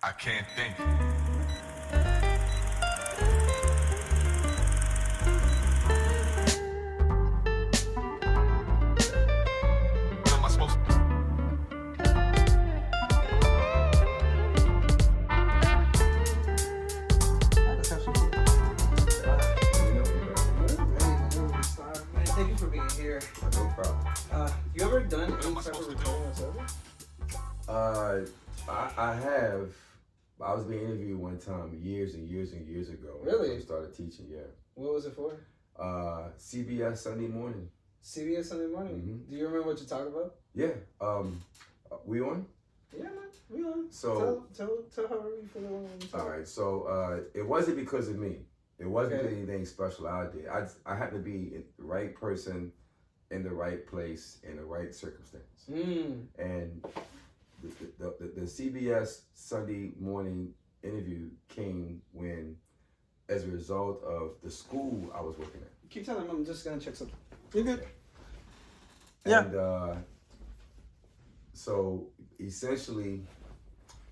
I can't think. What am I supposed to? That's actually cool. Ready to start. Man, thank you for being here. No problem. You ever done any type of recording or service? I have. I was being interviewed one time years and years and years ago. Really? When I started teaching, yeah. What was it for? CBS Sunday morning. CBS Sunday morning. Mm-hmm. Do you remember what you talked about? Yeah. We on? Yeah, man. We on. So tell however you feel when you talk. all right. So it wasn't because of me. It wasn't Okay. anything special I did. I had to be the right person in the right place in the right circumstance. And the CBS Sunday morning interview came when, as a result of the school I was working at. Keep telling them I'm just gonna check something. You're good. And so essentially,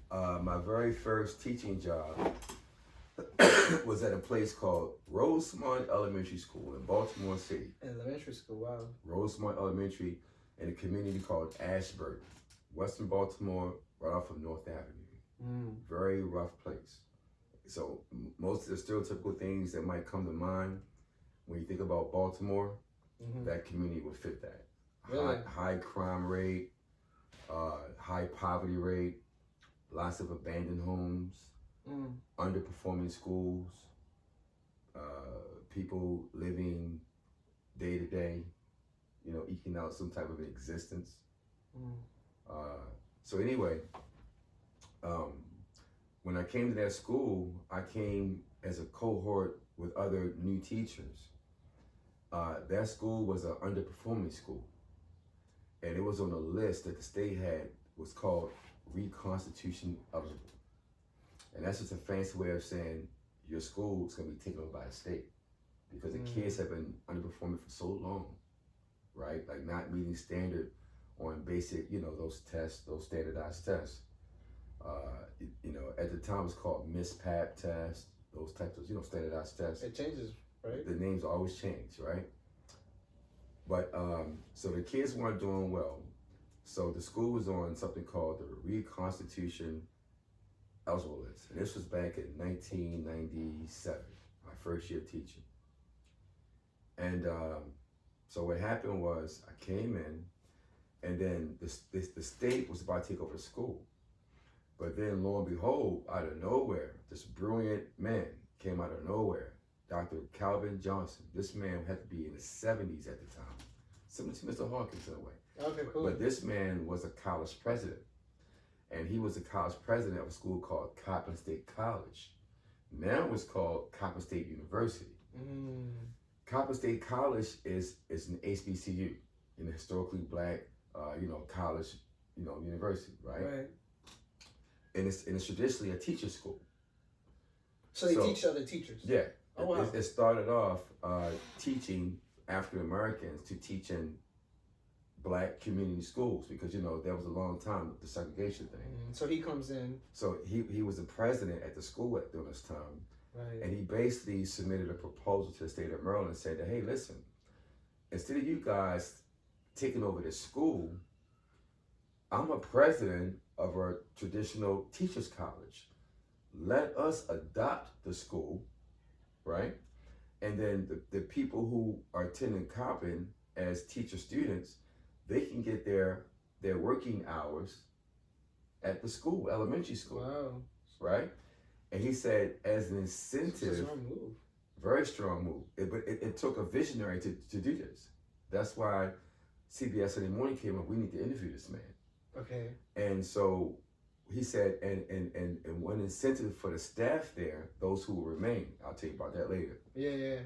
my very first teaching job was at a place called Rosemont Elementary School in Baltimore City. Elementary school, wow. Rosemont Elementary in a community called Ashburn, Western Baltimore, right off of North Avenue. Very rough place. So most of the stereotypical things that might come to mind when you think about Baltimore, that community would fit that. Really? High crime rate, high poverty rate, lots of abandoned homes, underperforming schools, people living day to day, eking out some type of an existence. So anyway, when I came to that school, I came as a cohort with other new teachers. That school was an underperforming school. And it was on a list that the state had, was called reconstitution eligible. And that's just a fancy way of saying your school is going to be taken over by the state because the kids have been underperforming for so long, right? Like not meeting standard on basic, those tests, those standardized tests. At the time it was called Miss Pap test, those types of, standardized tests. It changes, right? The names always change, right? But so the kids weren't doing well. So the school was on something called the Reconstitution eligible list. And this was back in 1997, my first year teaching. And so what happened was I came in and then the state was about to take over the school. But then lo and behold, out of nowhere, this brilliant man came out of nowhere. Dr. Calvin Johnson. This man had to be in his 70s at the time. Similar to Mr. Hawkins in a way. Okay, cool. But this man was a college president. And he was a college president of a school called Coppin State College. Now it's called Coppin State University. Coppin State College is an HBCU, an historically black, college, university, right? Right. And it's traditionally a teacher school. So they teach other teachers? Yeah. Oh, wow. It started off teaching African Americans to teach in black community schools because, there was a long time with the segregation thing. So he comes in. So he was the president at the school during this time. Right. And he basically submitted a proposal to the state of Maryland and said that, hey, listen, instead of you guys taking over this school, I'm a president of a traditional teachers college. Let us adopt the school, right? And then the people who are attending Coppin as teacher students, they can get their working hours at the school, elementary school. Wow. Right? And he said as an incentive, It's a strong move. very strong move. But it took a visionary to do this. That's why CBS Sunday Morning came up, we need to interview this man. Okay. And so he said, and one incentive for the staff there, those who will remain, I'll tell you about that later. Yeah.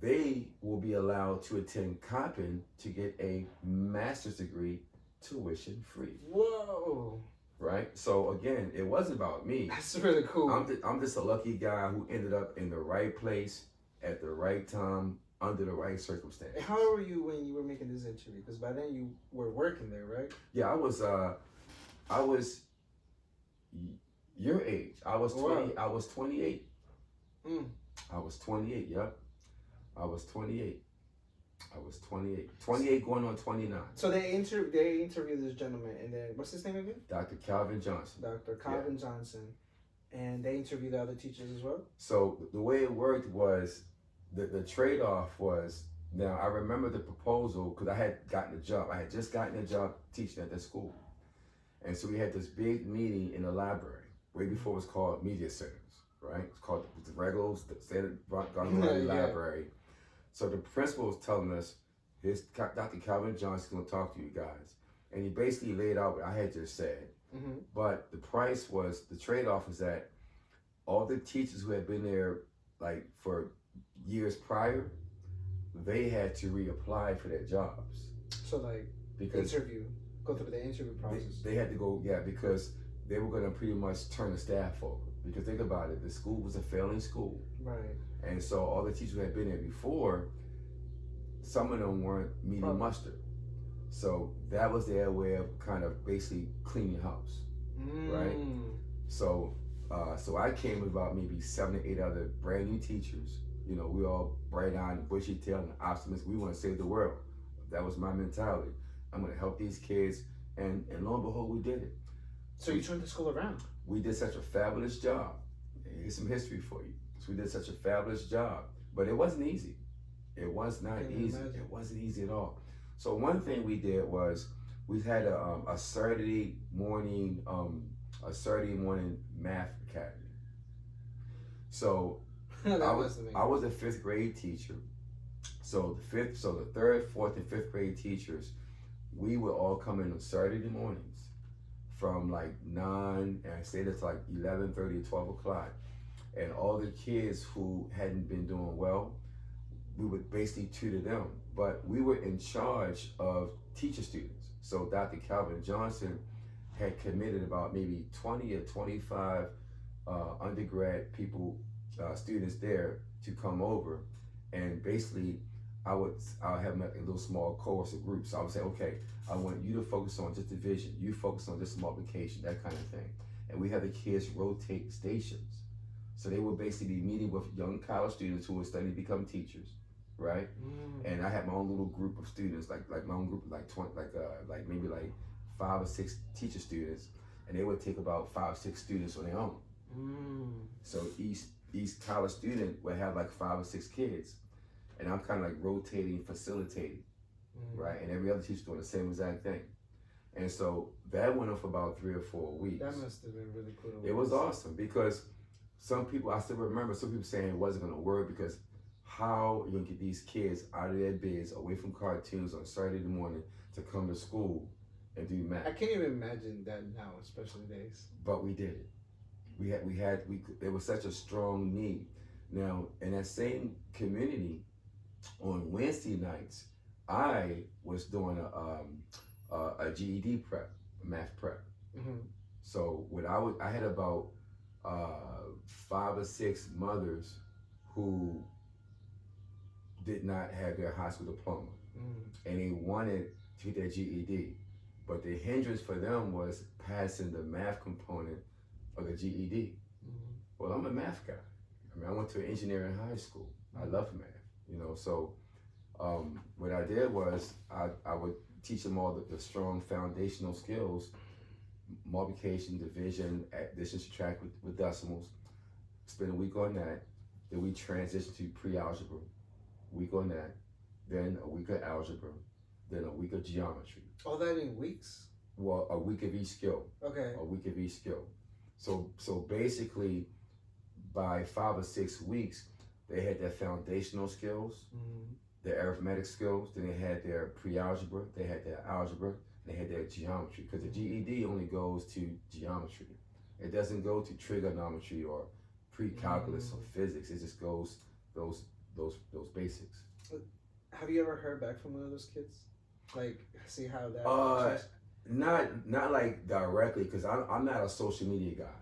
They will be allowed to attend Coppin to get a master's degree tuition free. Whoa. Right? So again, it wasn't about me. That's really cool. I'm just a lucky guy who ended up in the right place at the right time under the right circumstance. How old were you when you were making this interview? Because by then you were working there, right? Yeah, I was Your age. I was 20. Wow. I was 28. Mm. I was 28. Yep. I was 28. I was 28. 28 going on 29. So they interviewed this gentleman, and then what's his name again? Dr. Calvin Johnson. Dr. Calvin Johnson, and they interviewed the other teachers as well. So the way it worked was the trade-off was, now I remember the proposal because I had gotten a job. I had just gotten a job teaching at that school. And so we had this big meeting in the library, way before it was called media centers, right? It's called the regular standard Garden Library. So the principal was telling us, here's Dr. Calvin Johnson going to talk to you guys. And he basically laid out what I had just said. Mm-hmm. But the price was, the trade-off was that all the teachers who had been there like for years prior, they had to reapply for their jobs. So like because go through the interview process. they had to go, because they were going to pretty much turn the staff over. Because think about it, the school was a failing school. Right. And so all the teachers who had been there before, some of them weren't meeting muster. So that was their way of kind of basically cleaning house, right? So so I came with about maybe 7 or 8 other brand new teachers. You know, we all bright-eyed and bushy-tailed and optimists. We want to save the world. That was my mentality. I'm going to help these kids, and lo and behold, we did it. So you turned the school around. We did such a fabulous job. Here's some history for you. So we did such a fabulous job, but it wasn't easy. It was not easy. It wasn't easy at all. So one thing we did was we had a Saturday morning math academy. So I was a 5th grade teacher. So the 3rd, 4th, and 5th grade teachers, we would all come in on Saturday mornings from like 9 and stayed until like 11:30, 12 o'clock. And all the kids who hadn't been doing well, we would basically tutor them. But we were in charge of teacher students. So Dr. Calvin Johnson had committed about maybe 20 or 25 undergrad students there to come over. And basically, I'll have like a little small course of groups. So I would say, okay, I want you to focus on just division. You focus on just multiplication, that kind of thing. And we have the kids rotate stations. So they would basically be meeting with young college students who were studying to become teachers, right? And I had my own little group of students, like my own group, like 20, like maybe like 5 or 6 teacher students, and they would take about 5 or 6 students on their own. So each college student would have like 5 or 6 kids, and I'm kind of like rotating, facilitating, right? And every other teacher doing the same exact thing. And so that went on for about 3 or 4 weeks. That must have been really cool. It was awesome because some people, I still remember some people saying it wasn't going to work because how are you going to get these kids out of their beds, away from cartoons on Saturday morning to come to school and do math? I can't even imagine that now, especially days. But we did it. There was such a strong need. Now, in that same community, on Wednesday nights, I was doing a GED prep, a math prep. So when I had about 5 or 6 mothers who did not have their high school diploma, and they wanted to get their GED, but the hindrance for them was passing the math component of the GED. Well, I'm a math guy. I mean, I went to engineering high school. I love math, So what I did was I would teach them all the strong foundational skills: multiplication, division, addition, subtract with decimals. Spend a week on that. Then we transition to pre-algebra. Week on that. Then a week of algebra. Then a week of geometry. All that in weeks? Well, a week of each skill. Okay. A week of each skill. So basically, by 5 or 6 weeks, they had their foundational skills, their arithmetic skills. Then they had their pre-algebra. They had their algebra. They had their geometry, because the GED only goes to geometry. It doesn't go to trigonometry or pre-calculus or physics. It just goes those basics. Have you ever heard back from one of those kids? Like, see how that? Not like directly, because I'm not a social media guy.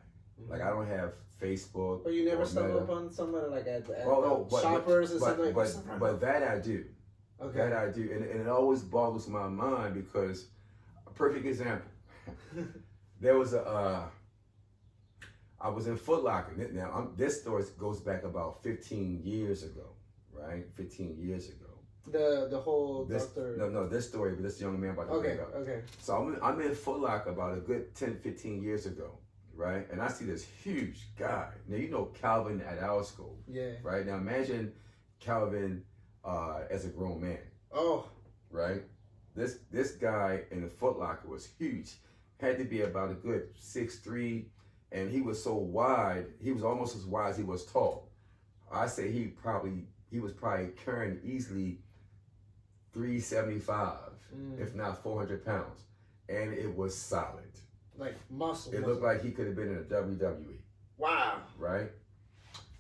Like, I don't have Facebook. Or you never stumbled upon someone like at but, shoppers or something like that? But that I do. Okay. That I do, and it always boggles my mind because. Perfect example. There was I was in Foot Locker. Now, this story goes back about 15 years ago, right? 15 years ago. The whole doctor. No, this story, but this young man about to bring up. Okay. So I'm in Foot Locker about a good 10, 15 years ago, right? And I see this huge guy. Now, you know Calvin at our school. Yeah. Right? Now, imagine Calvin as a grown man. Oh. Right? This guy in the Foot Locker was huge. Had to be about a good 6'3", and he was so wide, he was almost as wide as he was tall. I say he was probably carrying easily 375, if not 400 pounds. And it was solid. Like muscle. It looked like he could have been in a WWE. Wow. Right?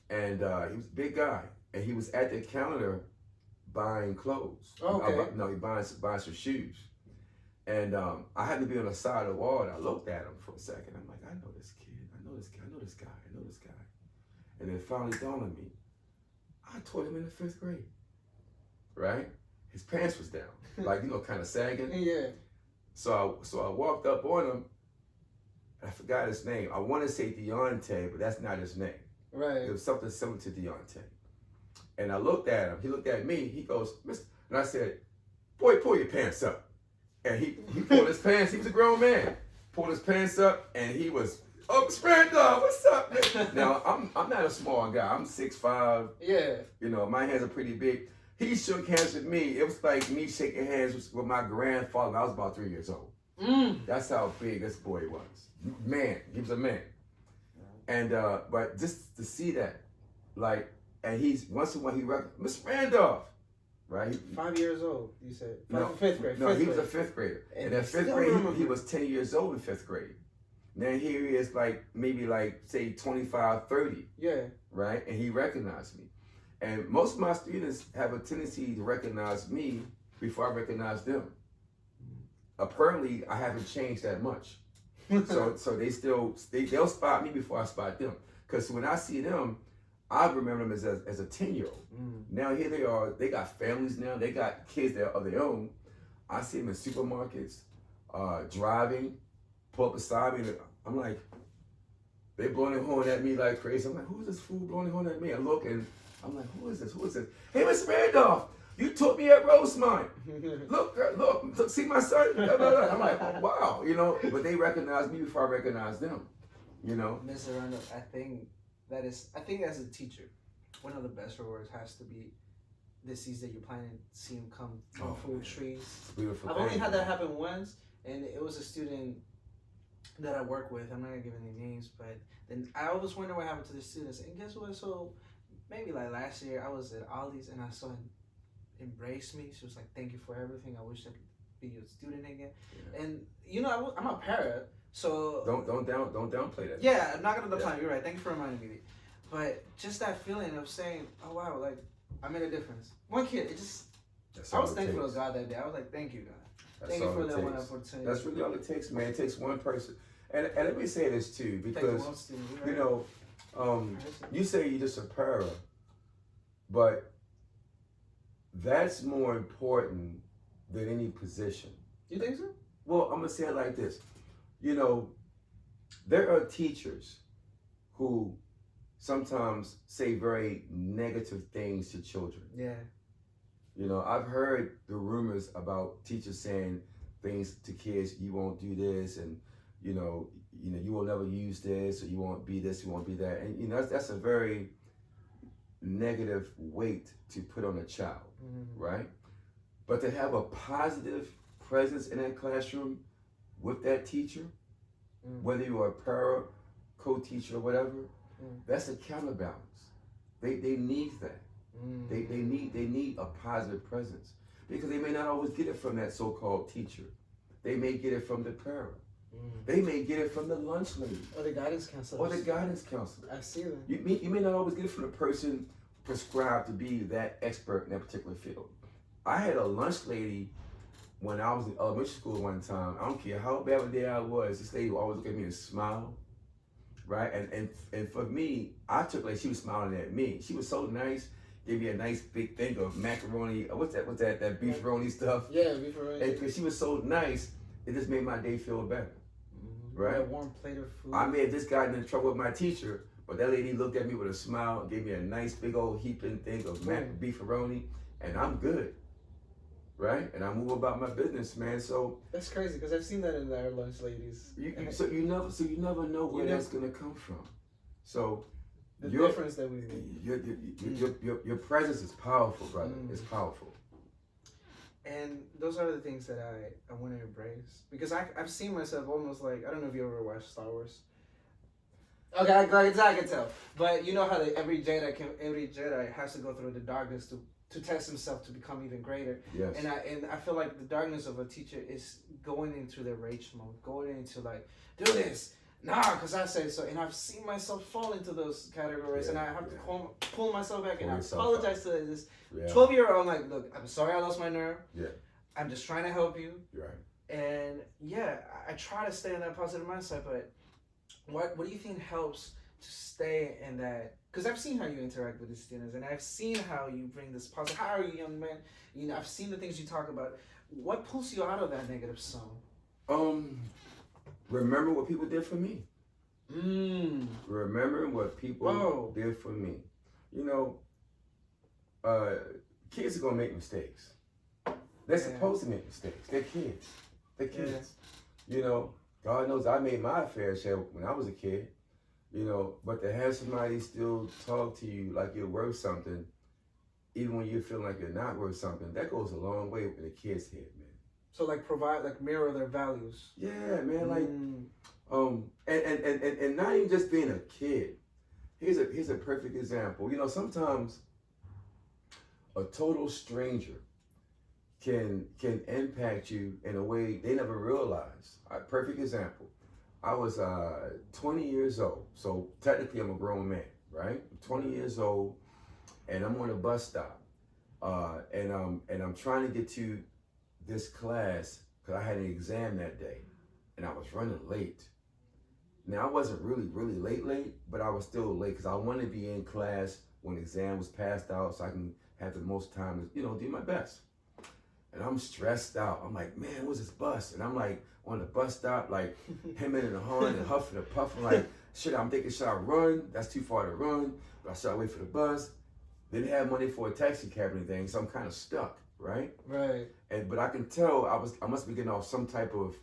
And he was a big guy. And he was at the counter buying clothes. Okay. He buying some shoes. And I had to be on the side of the wall, and I looked at him for a second. I'm like, I know this kid. I know this guy. And then finally dawned on me, I taught him in the 5th grade. Right? His pants was down, like, kind of sagging. Yeah. So I walked up on him. I forgot his name. I want to say Deontay, but that's not his name. Right. It was something similar to Deontay. And I looked at him. He looked at me. He goes, Mr. And I said, boy, pull your pants up. And he pulled his pants. He was a grown man. Pulled his pants up, and he was, oh, Sprandov, what's up? Now, I'm not a small guy. I'm 6'5". Yeah. My hands are pretty big. He shook hands with me. It was like me shaking hands with my grandfather when I was about 3 years old. That's how big this boy was. Man, he was a man. And but just to see that, like, and he's once in a while he Mr. Randolph, right? 5 years old, you said. No, 5th grade. No, he was a 5th grader. And in 5th grade, he was 10 years old in 5th grade. Now here he is, maybe say 25, 30. Yeah. Right? And he recognized me. And most of my students have a tendency to recognize me before I recognize them. Apparently, I haven't changed that much. So they'll spot me before I spot them. Because when I see them, I remember them as a 10-year-old. Now here they are. They got families now. They got kids that are of their own. I see them in supermarkets, driving, pull up beside me. And I'm like, they blowing their horn at me like crazy. I'm like, who's this fool blowing their horn at me? I look and I'm like, who is this? Hey, Mr. Randolph, you taught me at Rosemont. Look, girl, look, see my son? I'm like, oh, wow, but they recognize me before I recognize them, Mr. Randolph, I think as a teacher, one of the best rewards has to be the seeds that you're planting, see them come from fruit trees. It's beautiful. I've only had that happen once, and it was a student that I work with. I'm not gonna give any names, but then I always wonder what happened to the students. And guess what? So maybe like last year, I was at Ollie's and I saw him embrace me. She was like, "Thank you for everything. I wish I could be your student again." Yeah. And I'm a parrot, so don't downplay that. Yeah, I'm not gonna downplay it. You're right. Thank you for reminding me. But just that feeling of saying, "Oh wow, like I made a difference." One kid, I was thankful to God that day. I was like, "Thank you, God. Thank you for that one opportunity." That's really all it takes, man. It takes one person. And let me say this too, because you say you're just a para, but that's more important than any position. You think so? Well, I'm gonna say it like this. There are teachers who sometimes say very negative things to children. Yeah. I've heard the rumors about teachers saying things to kids, you won't do this, and you will never use this, or you won't be this, you won't be that. And that's a very negative weight to put on a child, right? But to have a positive presence in that classroom with that teacher, whether you're a para, co-teacher, or whatever, that's a counterbalance. They need that. They need a positive presence, because they may not always get it from that so-called teacher. They may get it from the para. They may get it from the lunch lady. Or the guidance counselor. I see them. You may not always get it from the person prescribed to be that expert in that particular field. I had a lunch lady when I was in elementary school one time. I don't care how bad of a day I was, this lady would always look at me and smile. Right? And for me, I took like she was smiling at me. She was so nice. Gave me a nice big thing of macaroni. What's that? That beefaroni stuff? Yeah, beefaroni. And because she was so nice, it just made my day feel better. right? A warm plate of food. I may have just gotten in trouble with my teacher, but that lady looked at me with a smile and gave me a nice big old heaping thing of beefaroni, and I'm good, right? And I move about my business, man. So that's crazy because I've seen that in our lunch ladies. So you never know where that's gonna come from. So the difference that we make. Your presence is powerful, brother. It's powerful. And those are the things that I want to embrace because I've seen myself almost like, I don't know if you ever watched Star Wars. Okay, I can tell, but you know how every Jedi has to go through the darkness to test himself to become even greater. Yes. And I feel like the darkness of a teacher is going into the rage mode, going into like, do this, because I say so. And I've seen myself fall into those categories, and I have to pull myself back, and I apologize to this 12-year-old. I'm like, look, I'm sorry I lost my nerve. Yeah. I'm just trying to help you. Right. And I try to stay in that positive mindset, but what do you think helps to stay in that? Because I've seen how you interact with the students, and I've seen how you bring this positive. How are you, young man? You know, I've seen the things you talk about. What pulls you out of that negative zone? Remember what people did for me. Remember what people did for me. You know, kids are gonna make mistakes. They're supposed to make mistakes. They're kids. They're kids. You know, God knows I made my fair share when I was a kid. You know, but to have somebody still talk to you like you're worth something, even when you feel like you're not worth something, that goes a long way in a kid's head, man. So like mirror their values. Yeah, man. Like, and not even just being a kid. Here's a perfect example. You know, sometimes a total stranger can impact you in a way they never realize. A perfect example. I was 20 years old, so technically I'm a grown man, right? I'm 20 years old, and I'm on a bus stop, and I'm trying to get to this class because I had an exam that day, and I was running late. Now I wasn't really late, but I was still late because I wanted to be in class when the exam was passed out, so I can have the most time to, you know, do my best. And I'm stressed out. I'm like, man, what's this bus? And I'm like on the bus stop, like hemming and hawing and huffing and puffing, like, I'm thinking, should I run? That's too far to run. But I should wait for the bus? Didn't have money for a taxi cab or anything, so I'm kind of stuck, right? Right. But I can tell I must be getting off some type of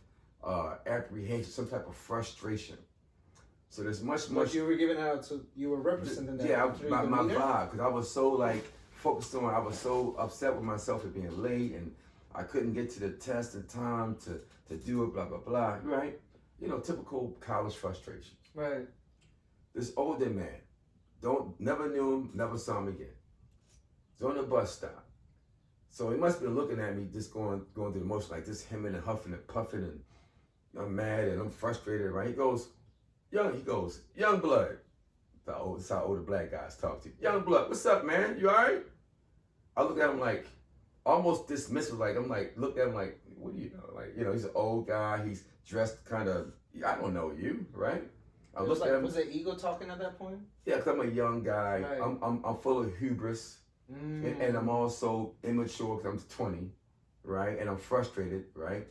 apprehension, some type of frustration. So there's much. You were giving out, so you were representing that. Yeah, my vibe, because I was so like focused on. I was so upset with myself for being late, and I couldn't get to the test in time to do it. Blah blah blah. Right? You know, typical college frustrations. Right. This older man, never knew him, never saw him again. He's on the bus stop. So he must have been looking at me, just going through the motion like this, hemming and huffing and puffing, and I'm mad and I'm frustrated. Right? He goes, young blood. That's how older black guys talk to you. Young blood, what's up, man? You all right? I look at him like, almost dismissive. Like looked at him like, what do you know? Like, you know, he's an old guy. He's dressed kind of. I don't know you, right? I looked at him. Was it ego talking at that point? Yeah, because I'm a young guy. Right. I'm full of hubris. And I'm also immature because I'm 20, right? And I'm frustrated, right?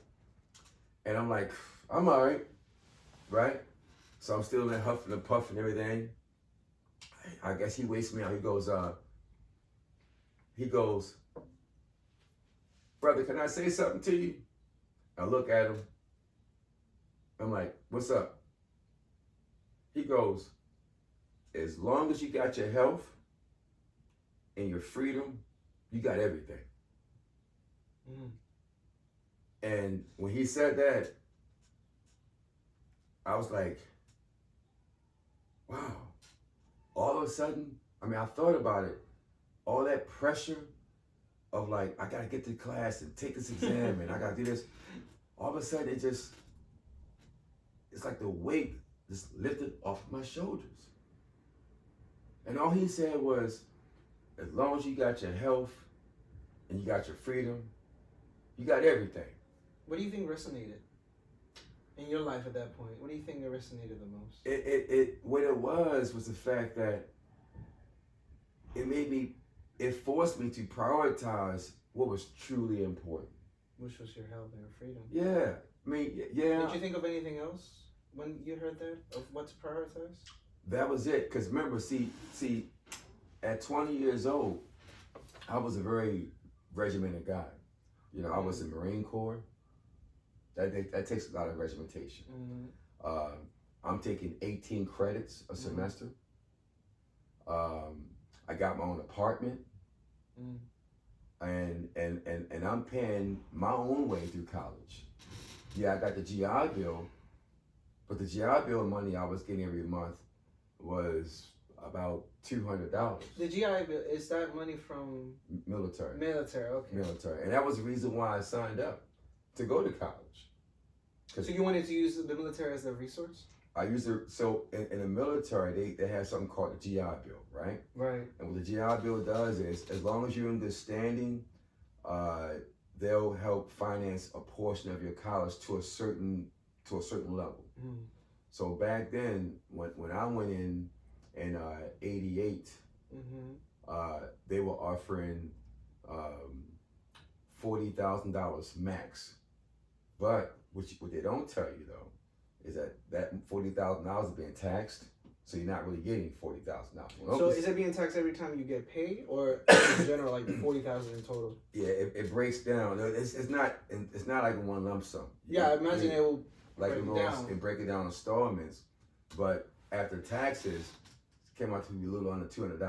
And I'm like, I'm all right? So I'm still in huffing and puffing and everything. I guess he waits me out. He goes, brother, can I say something to you? I look at him. I'm like, what's up? He goes, as long as you got your health and your freedom, you got everything. And when he said that, I was like, wow. All of a sudden, I mean, I thought about it. All that pressure of like, I gotta get to class and take this exam and I gotta do this. All of a sudden, it's like the weight just lifted off my shoulders. And all he said was, as long as you got your health and you got your freedom, you got everything. What do you think resonated in your life at that point? What do you think resonated the most? What it was the fact that it forced me to prioritize what was truly important. Which was your health and your freedom. Yeah. I mean, yeah. Did you think of anything else? when you heard that of what to prioritize? That was it. Cause remember, see, at 20 years old, I was a very regimented guy. You know, I was in the Marine Corps. That takes a lot of regimentation. I'm taking 18 credits a semester. I got my own apartment, and I'm paying my own way through college. Yeah, I got the GI Bill, but the GI Bill money I was getting every month was about $200. The GI Bill, is that money from Military. military? Okay. Military, and that was the reason why I signed up to go to college. So you wanted to use the military as a resource? I used it. So in the military, they have something called the GI Bill, right? Right. And what the GI Bill does is, as long as you're in good standing, they'll help finance a portion of your college to a certain level. So back then, when I went in '88, they were offering $40,000 max. But what they don't tell you though is that $40,000 is being taxed, so you're not really getting $40,000. So is it being taxed every time you get paid, or in general, like $40,000 in total? Yeah, it breaks down. It's not like one lump sum. Yeah, I imagine it will like break it down. And break it down in installments, but after taxes, it came out to be a little under $200.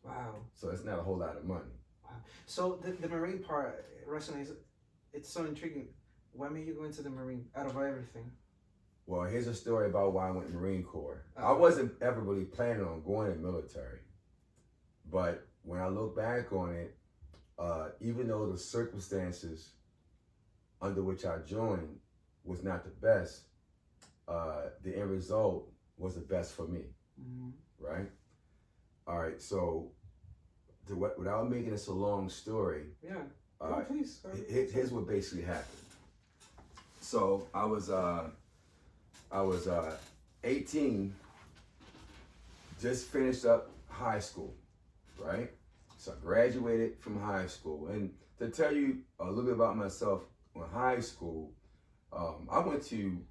Wow. So it's not a whole lot of money. Wow. So the Marine part resonates. It's so intriguing. Why made you go into the Marine out of everything? Well, here's a story about why I went Marine Corps. I wasn't ever really planning on going in military, but when I look back on it, even though the circumstances under which I joined was not the best, the end result was the best for me, right? All right, so without making this a long story, please. Here's what basically happened. So I was 18, just finished up high school, right? So I graduated from high school. And to tell you a little bit about myself, in high school, I went to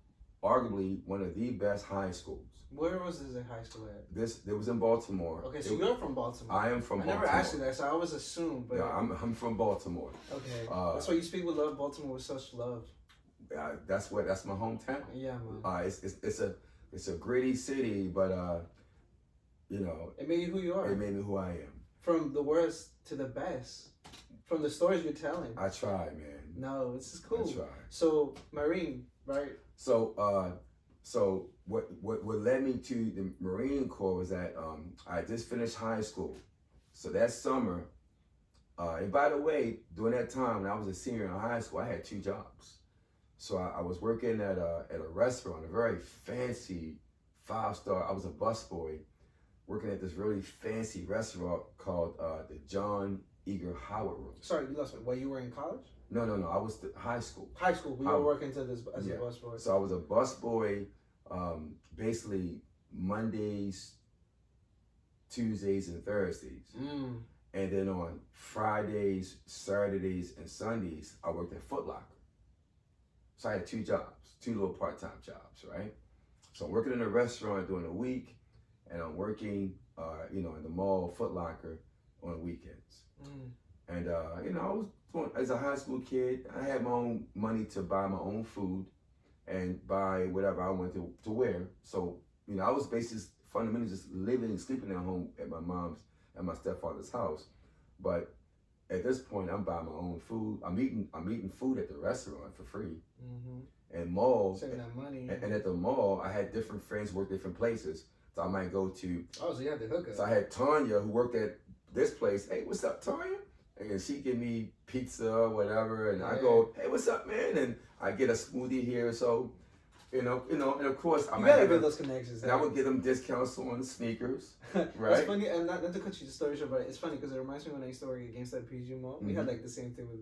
arguably one of the best high schools. Where was this in high school at? It was in Baltimore. Okay, so you're from Baltimore. I am from Baltimore. I never asked you that, so I always assumed. But yeah, I'm from Baltimore. Okay, that's why you speak with love, Baltimore with such love. That's my hometown. Yeah, man. It's a gritty city, but you know, it made you who you are. It made me who I am. From the worst to the best, from the stories you're telling. I tried, man. No, this is cool. I tried. So Marine, right? So what led me to the Marine Corps was that I just finished high school. So that summer, and by the way, during that time when I was a senior in high school, I had 2 jobs. So I was working at a restaurant, a very fancy 5-star. I was a busboy working at this really fancy restaurant called the John Eager Howard Room. Sorry, you lost me. While you were in college? No. I was high school. High school. We were working to this as a busboy. So I was a busboy, basically Mondays, Tuesdays, and Thursdays. And then on Fridays, Saturdays, and Sundays, I worked at Foot Locker. So I had 2 jobs, 2 little part-time jobs, right? So I'm working in a restaurant during the week, and I'm working, in the mall, Foot Locker, on the weekends. And I was as a high school kid, I had my own money to buy my own food and buy whatever I wanted to wear. So I was basically fundamentally just living and sleeping at home at my mom's and my stepfather's house. But at this point, I'm buying my own food. I'm eating food at the restaurant for free. And mall, saving that money. And at the mall, I had different friends work different places. So I might go to. Oh, so you had the hookup. So I had Tanya who worked at this place. Hey, what's up, Tanya? And she give me pizza or whatever, and I go, hey, what's up, man? And I get a smoothie here. So, and of course, you gotta build those connections. And I would give them discounts on sneakers, right? It's funny, and not to cut you the story short, but it's funny because it reminds me when I used to work against that PG Mall. We had like the same thing with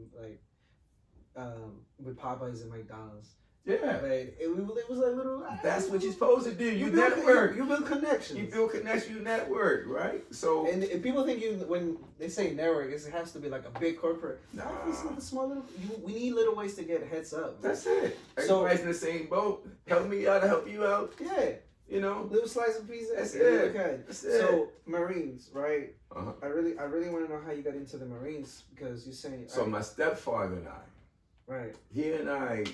with Popeyes and McDonald's. Yeah. But it was like little. That's what you're supposed to do. You build network. You build connections. You build connections. You network, right? So. And people think when they say network, it has to be like a big corporate. Nah. It's like a small little. We need little ways to get heads up. That's it. So- Everybody's in the same boat. Help me out. I help you out. Yeah. You know. Little slice of pizza. That's Okay. it. Okay. That's it. So Marines, right? Uh-huh. I really want to know how you got into the Marines because you're saying. So my stepfather and I, Right. he and I,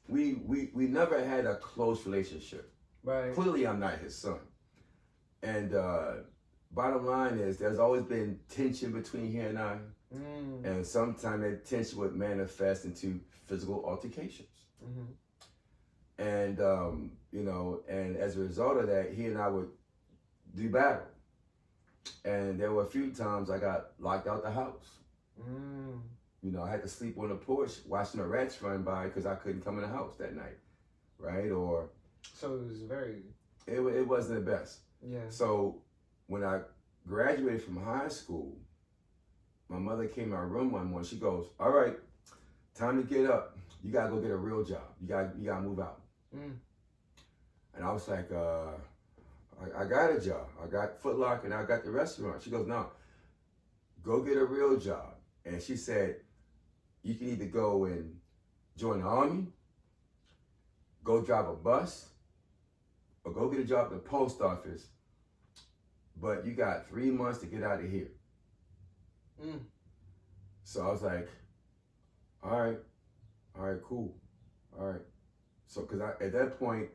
we never had a close relationship. Right. Clearly, I'm not his son. And bottom line is, there's always been tension between he and I, and sometimes that tension would manifest into physical altercations. Mm-hmm. And you know, and as a result of that, he and I would do battle. And there were a few times I got locked out the house. You know, I had to sleep on the porch watching the rats run by because I couldn't come in the house that night, right? Or So it was very. it wasn't the best. Yeah. So when I graduated from high school, my mother came in my room one morning. She goes, "All right, time to get up. You gotta go get a real job. You gotta move out." And I was like, I got a job. I got Foot Locker and I got the restaurant. She goes, "No, go get a real job." And she said, "You can either go and join the army, go drive a bus, or go get a job at the post office. But you got 3 months to get out of here." So I was like, all right, cool. All right. So, because at that point,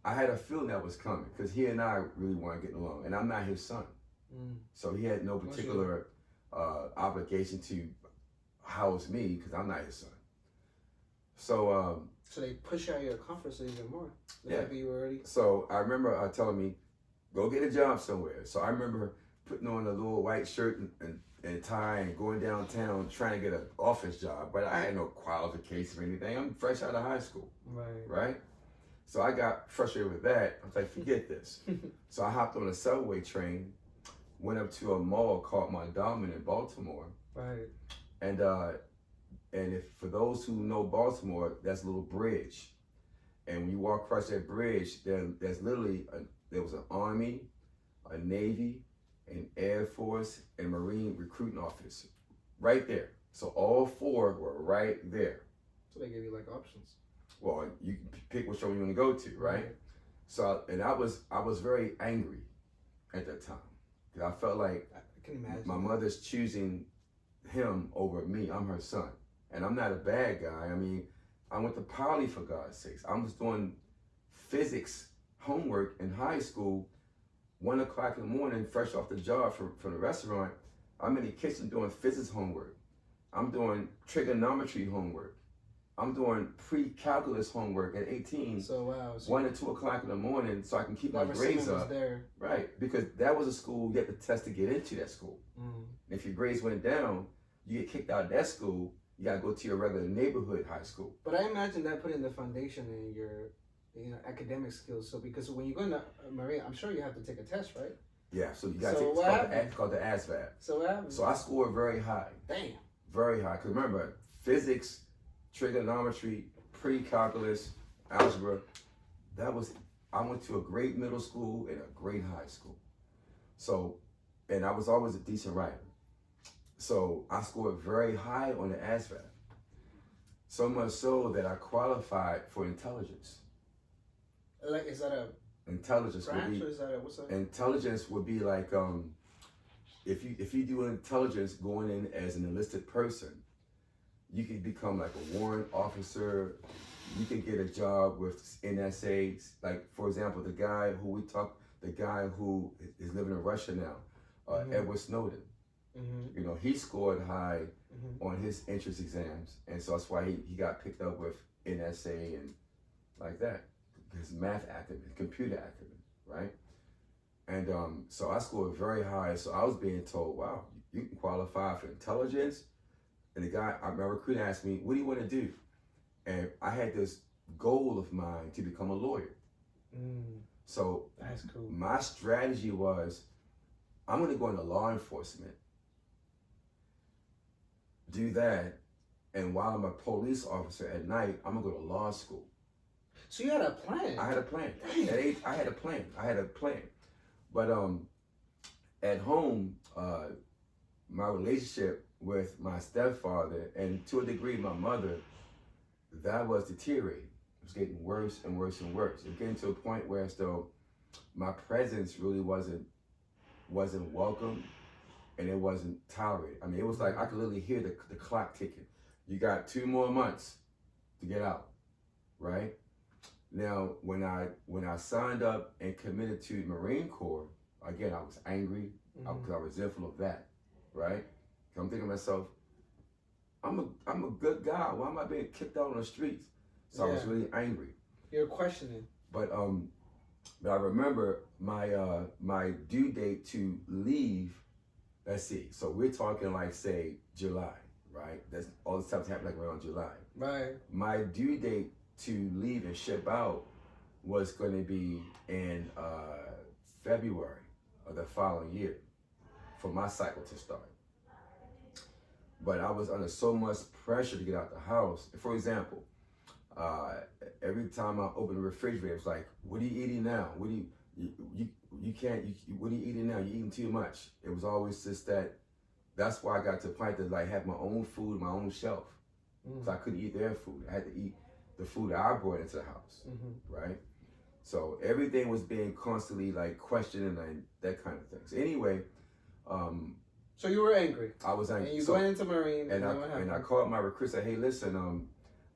I had a feeling that was coming because he and I really weren't getting along, and I'm not his son. So he had no particular obligation to house me because I'm not his son. So So they push you out of your comfort zone even more. The Yeah. fact that you were already. so I remember telling me, go get a job somewhere. So I remember putting on a little white shirt and tie and going downtown trying to get an office job, but I had no qualifications or anything. I'm fresh out of high school, right? So I got frustrated with that. I was like, forget this. So I hopped on a subway train, went up to a mall called Mondawmin in Baltimore. Right. And if for those who know Baltimore, that's a little bridge. And when you walk across that bridge, there's literally there was an Army, a Navy, an Air Force, and Marine recruiting office right there. So all four were right there. So they gave you like options. Well, you can pick which one you want to go to, right? So, and I was very angry at that time because I felt like I can imagine. my mother's choosing him over me. I'm her son, and I'm not a bad guy. I mean, I went to poly for God's sakes. I was doing physics homework in high school, 1 o'clock in the morning, fresh off the job from the restaurant. I'm in the kitchen doing physics homework. I'm doing trigonometry homework. I'm doing pre-calculus homework at 18. So wow. So 1 or 2 o'clock in the morning, so I can keep my that grades resentment up. was there. Right, because that was a school you had to test to get into that school. If your grades went down, you get kicked out of that school. You gotta go to your regular neighborhood high school. But I imagine that put in the foundation in your academic skills. So because when you go into Marine, I'm sure you have to take a test, right? Yeah, so you gotta So take what it's called the ASVAB. So what happened? So I scored very high, Damn. very high. Cause remember, physics, trigonometry, pre-calculus, algebra. I went to a great middle school and a great high school. So, and I was always a decent writer. So I scored very high on the ASVAB. So much so that I qualified for intelligence. Like, is that a Intelligence would branch be or is that a what's that? intelligence would be like if you do intelligence going in as an enlisted person, you could become like a warrant officer. You could get a job with NSA. Like for example, the guy who is living in Russia now, Edward Snowden. You know, he scored high on his entrance exams, and so that's why he got picked up with NSA and like that. His math acumen, computer acumen, right? And so I scored very high. So I was being told, wow, you can qualify for intelligence. And the guy, my recruiter asked me, what do you want to do? And I had this goal of mine to become a lawyer. So That's cool. my strategy was, I'm going to go into law enforcement, do that, And while I'm a police officer at night, I'm gonna go to law school. So you had a plan. I had a plan. Dang. At 8, I had a plan. But at home, my relationship with my stepfather and to a degree my mother, that was deteriorating. It was getting worse and worse and worse. It was getting to a point where as though my presence really wasn't welcome and it wasn't tolerated. I mean, it was like I could literally hear the clock ticking. You got 2 more months to get out, right? Now, when I signed up and committed to the Marine Corps, again, I was angry because I was resentful of that, right? I'm thinking to myself, I'm a good guy. Why am I being kicked out on the streets? So I was really angry. You're questioning. But I remember my due date to leave. Let's see. So we're talking like say July, right? That's all the stuff happened like around July. Right. My due date to leave and ship out was going to be in February of the following year for my cycle to start. But I was under so much pressure to get out the house. For example, every time I open the refrigerator, it's like, what are you eating now? What are you eating now? You're eating too much. It was always just that. That's why I got to the point to like have my own food, my own shelf. So I couldn't eat their food. I had to eat the food that I brought into the house, right? So everything was being constantly like questioned and like, that kind of thing. So anyway, so you were angry. I was angry. And you going into Marine. And I called my recruiter. Said, hey, listen,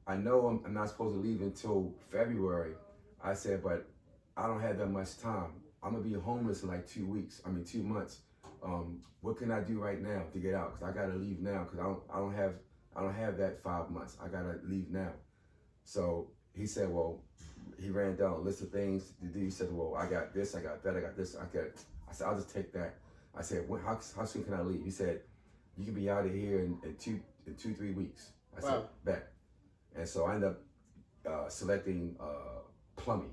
I know I'm not supposed to leave until February. I said, but I don't have that much time. I'm gonna be homeless in like 2 months. What can I do right now to get out? Because I gotta leave now. Because I don't have that 5 months. I gotta leave now. So he said, well, he ran down a list of things to do. He said, well, I got this, I got that, I got this. I said, I'll just take that. I said, how soon can I leave? He said, you can be out of here in 2-3 weeks. I said, bet. And so I ended up selecting plumbing.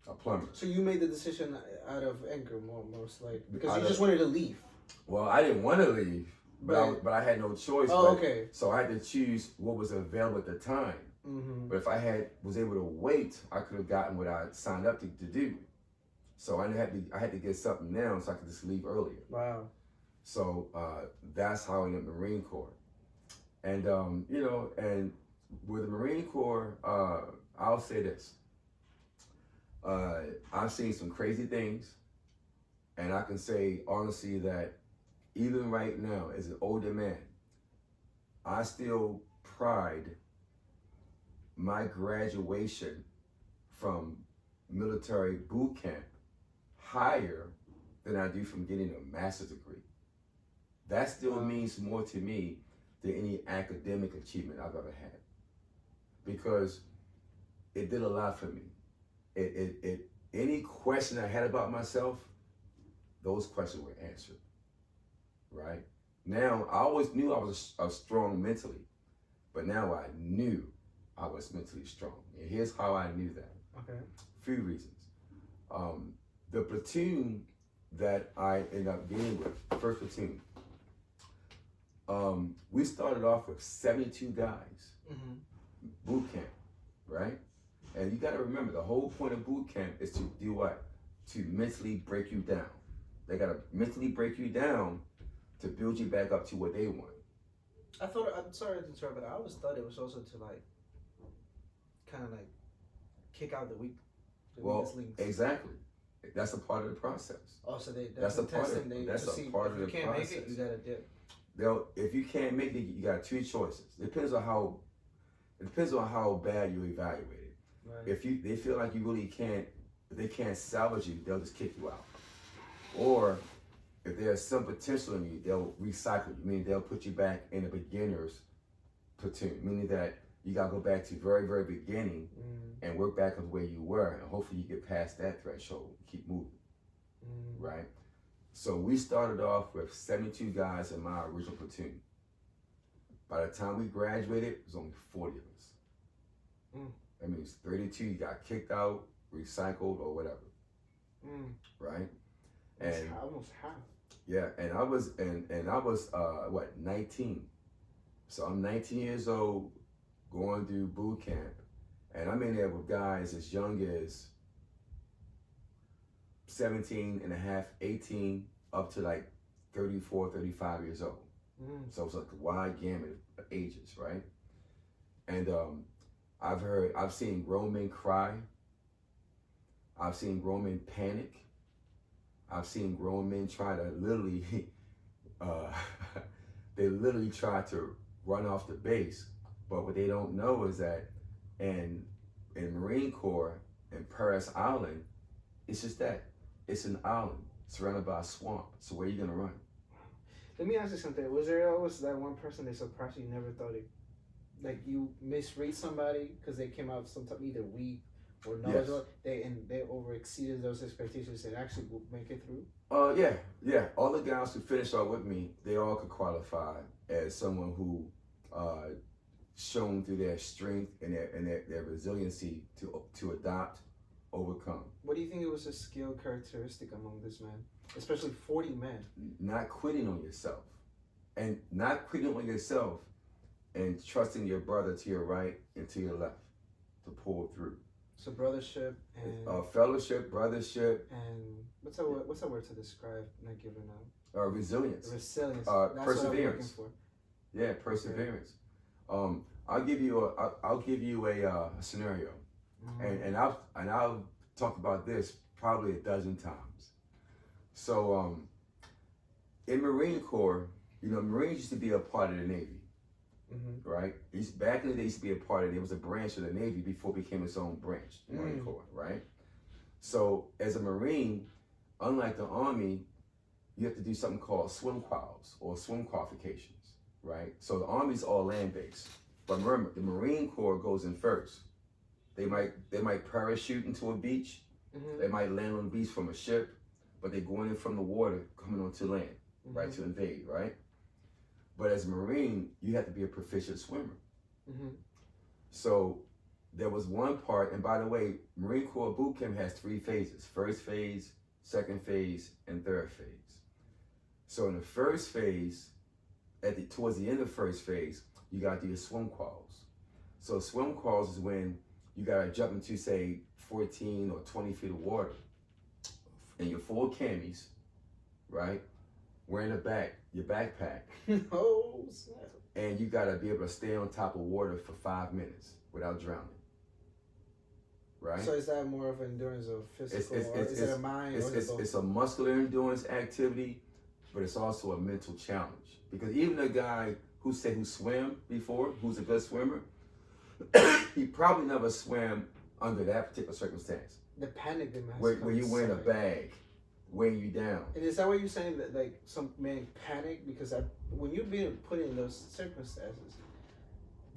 A plumber. So you made the decision out of anger, most likely, because you just wanted to leave. Well, I didn't want to leave, but I had no choice. Oh, okay. So I had to choose what was available at the time. But if I was able to wait, I could have gotten what I signed up to do. So I had to get something now so I could just leave earlier. Wow. So that's how I ended up in the Marine Corps. And and with the Marine Corps, I'll say this. I've seen some crazy things, and I can say honestly that even right now, as an older man, I still pride my graduation from military boot camp higher than I do from getting a master's degree. That still means more to me than any academic achievement I've ever had, because it did a lot for me. Any question I had about myself, those questions were answered, right? Now, I always knew I was strong mentally, but now I knew I was mentally strong. And here's how I knew that. Okay. Few reasons. The platoon that I ended up being with, first platoon, we started off with 72 guys, boot camp, right? And you got to remember, the whole point of boot camp is to do what? To mentally break you down. They got to mentally break you down to build you back up to what they want. I'm sorry to interrupt, but I always thought it was also to like, kind of like, kick out the weakest links. Exactly. That's a part of the process. Oh, so that's a part of the process. If you can't make it, you gotta dip. If you can't make it, you got 2 choices. It depends on how bad you evaluate it. Right. If they feel like you really can't, if they can't salvage you, they'll just kick you out. Or if there's some potential in you, they'll recycle you. Meaning they'll put you back in a beginner's platoon. Meaning that you gotta go back to very, very beginning and work back on where you were, and hopefully you get past that threshold and keep moving. Right? So we started off with 72 guys in my original platoon. By the time we graduated, it was only 40 of us. That means 32 got kicked out, recycled, or whatever. Right? And almost half. Yeah, and I was 19. So I'm 19 years old, going through boot camp, and I'm in there with guys as young as 17 and a half, 18, up to like 34, 35 years old. So it's like a wide gamut of ages, right? And I've seen grown men cry. I've seen grown men panic. I've seen grown men try to literally, they literally try to run off the base. But what they don't know is that in Marine Corps, in Paris Island, it's just that. It's an island surrounded by a swamp. So where are you gonna run? Let me ask you something. Was there always that one person that surprised you never thought it? Like you misread somebody because they came out sometime either weak or knowledgeable, they over exceeded those expectations and actually will make it through? Yeah. All the guys who finished out with me, they all could qualify as someone who shown through their strength and their resiliency to adopt, overcome. What do you think it was a skill characteristic among this man, especially 40 men? Not quitting on yourself, and not quitting on yourself, and trusting your brother to your right and to your left to pull through. So brothership and fellowship, brothership, and what's that word to describe? Not giving up. Resilience. Resilience. Perseverance. That's what I'm looking for. Yeah, perseverance. Okay. I'll give you a scenario, and I'll talk about this probably a dozen times. So in Marine Corps, Marines used to be a part of the Navy. Right? Back in the day, used to be a part of it. It was a branch of the Navy before it became its own branch, the Marine Corps, right? So as a Marine, unlike the Army, you have to do something called swim quals or swim qualifications, right? So the Army's all land-based, but remember, the Marine Corps goes in first. They might parachute into a beach, they might land on the beach from a ship, but they're going in from the water, coming onto land, right, to invade, right? But as a Marine, you have to be a proficient swimmer. So there was one part, and by the way, Marine Corps boot camp has 3 phases: first phase, second phase, and third phase. So in the first phase, towards the end of the first phase, you got to do your swim quals. So swim quals is when you got to jump into, say, 14 or 20 feet of water in your full camis, right? Wearing your backpack. Oh, snap. And you gotta be able to stay on top of water for 5 minutes without drowning. Right? So is that more of endurance of physical, or is it a mind? It's a muscular endurance activity, but it's also a mental challenge. Because even a guy who swam before, who's a good swimmer, he probably never swam under that particular circumstance. The panic that where you wearing a bag, weighing you down. And is that what you're saying, that like some men panic because when you're being put in those circumstances,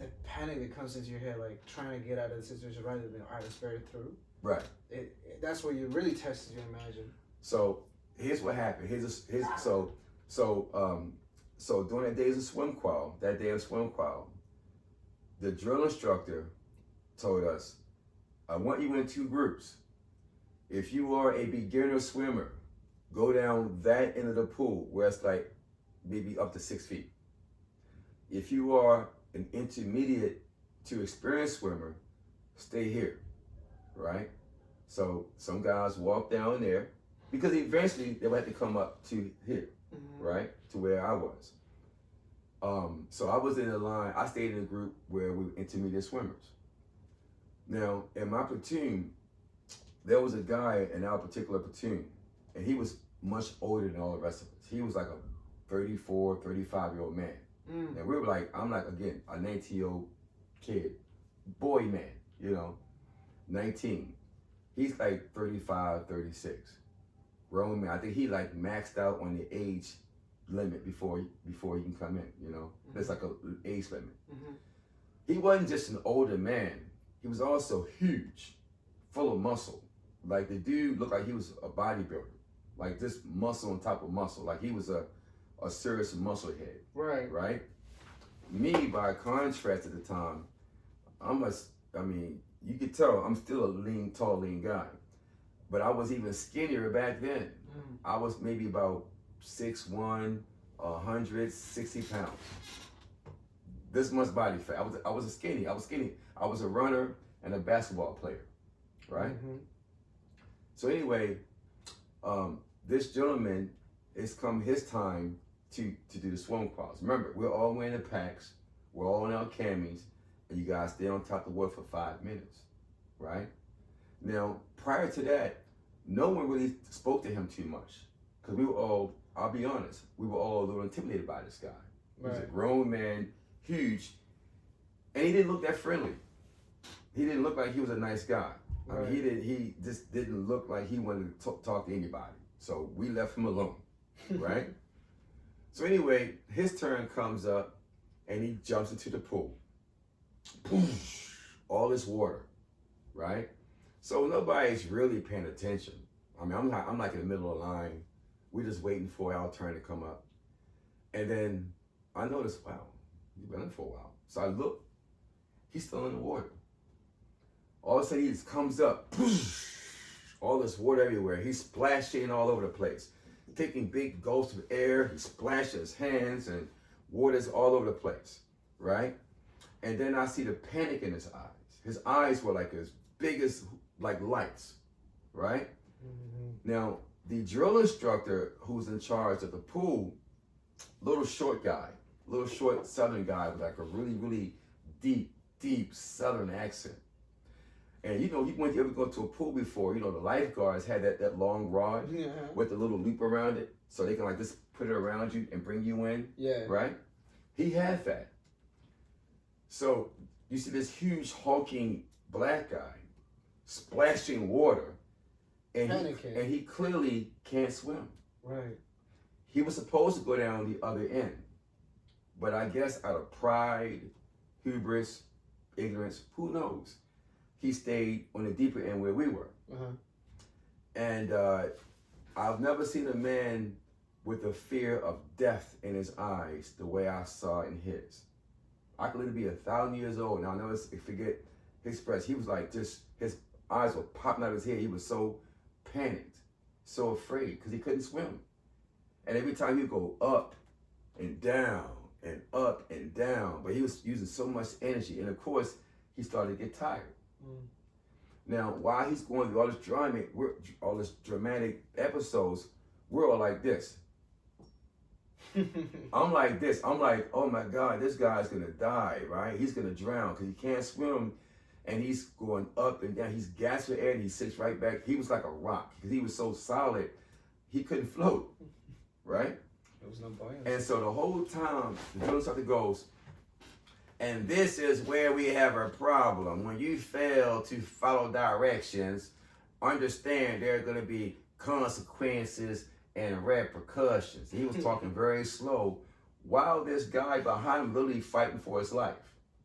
the panic that comes into your head, like trying to get out of the situation rather than bear it through. Right. That's where you really test your imagine. So here's what happened. So during that day of swim qual, the drill instructor told us, I want you in 2 groups. If you are a beginner swimmer, go down that end of the pool where it's like maybe up to 6 feet. If you are an intermediate to experienced swimmer, stay here, right? So some guys walk down there because eventually they would have to come up to here, right? To where I was. So I was in the line, I stayed in a group where we were intermediate swimmers. Now, in my platoon, there was a guy in our particular platoon, and he was much older than all the rest of us. He was like a 34, 35-year-old man. And we were like, I'm like, again, a 19-year-old kid, boy man, 19. He's like 35, 36. Grown man. I think he like maxed out on the age limit before he can come in, There's like an age limit. He wasn't just an older man. He was also huge, full of muscle. Like the dude looked like he was a bodybuilder. Like just muscle on top of muscle. Like he was a serious muscle head. Right. Right? Me, by contrast at the time, you could tell I'm still a tall, lean guy. But I was even skinnier back then. I was maybe about 6'1", 160 pounds. this much body fat. I was skinny. I was skinny. I was a runner and a basketball player, right? Mm-hmm. So anyway, this gentleman, it's come his time to do the swim quals. Remember, we're all wearing the packs. We're all in our camis, and you guys stay on top of the water for 5 minutes, right? Now, prior to that, no one really spoke to him too much because we were all, I'll be honest, we were all a little intimidated by this guy. He was a grown man, huge, and he didn't look that friendly. He didn't look like he was a nice guy. I mean, he just didn't look like he wanted to talk to anybody. So we left him alone, right? So anyway, his turn comes up and he jumps into the pool. All this water, right? So nobody's really paying attention. I mean, I'm like in the middle of the line. We're just waiting for our turn to come up. And then I noticed, wow, you've been in for a while. So I look, he's still in the water. All of a sudden he just comes up, all this water everywhere. He's splashing all over the place, taking big gulps of air. He splashes his hands and water's all over the place, right? And then I see the panic in his eyes. His eyes were like as big as like lights, right? Mm-hmm. Now, the drill instructor who's in charge of the pool, little short southern guy with like a really, really deep southern accent. And you know, when you ever go to a pool before, you know, the lifeguards had that long rod with the little loop around it, so they can like just put it around you and bring you in, right? He had that. So you see this huge hulking black guy splashing water, and he clearly can't swim. Right. He was supposed to go down the other end, but I guess out of pride, hubris, ignorance, who knows? He stayed on the deeper end where we were. And I've never seen a man with the fear of death in his eyes the way I saw in his. I could literally be 1,000 years old, and I'll never forget his expression. He was like, just, his eyes were popping out of his head. He was so panicked, so afraid, because he couldn't swim. And every time he'd go up and down and up and down, but he was using so much energy. And of course, he started to get tired. Now, while he's going through all this dramatic episodes, we're all like this. I'm like this. I'm like, oh my God, this guy's gonna die, right? He's gonna drown because he can't swim, and he's going up and down. He's gasping air, and he sits right back. He was like a rock because he was so solid, he couldn't float, right? There was no buoyancy. And so the whole time, the drill instructor goes, and this is where we have a problem. When you fail to follow directions, understand there are going to be consequences and repercussions. He was talking very slow while this guy behind him literally fighting for his life,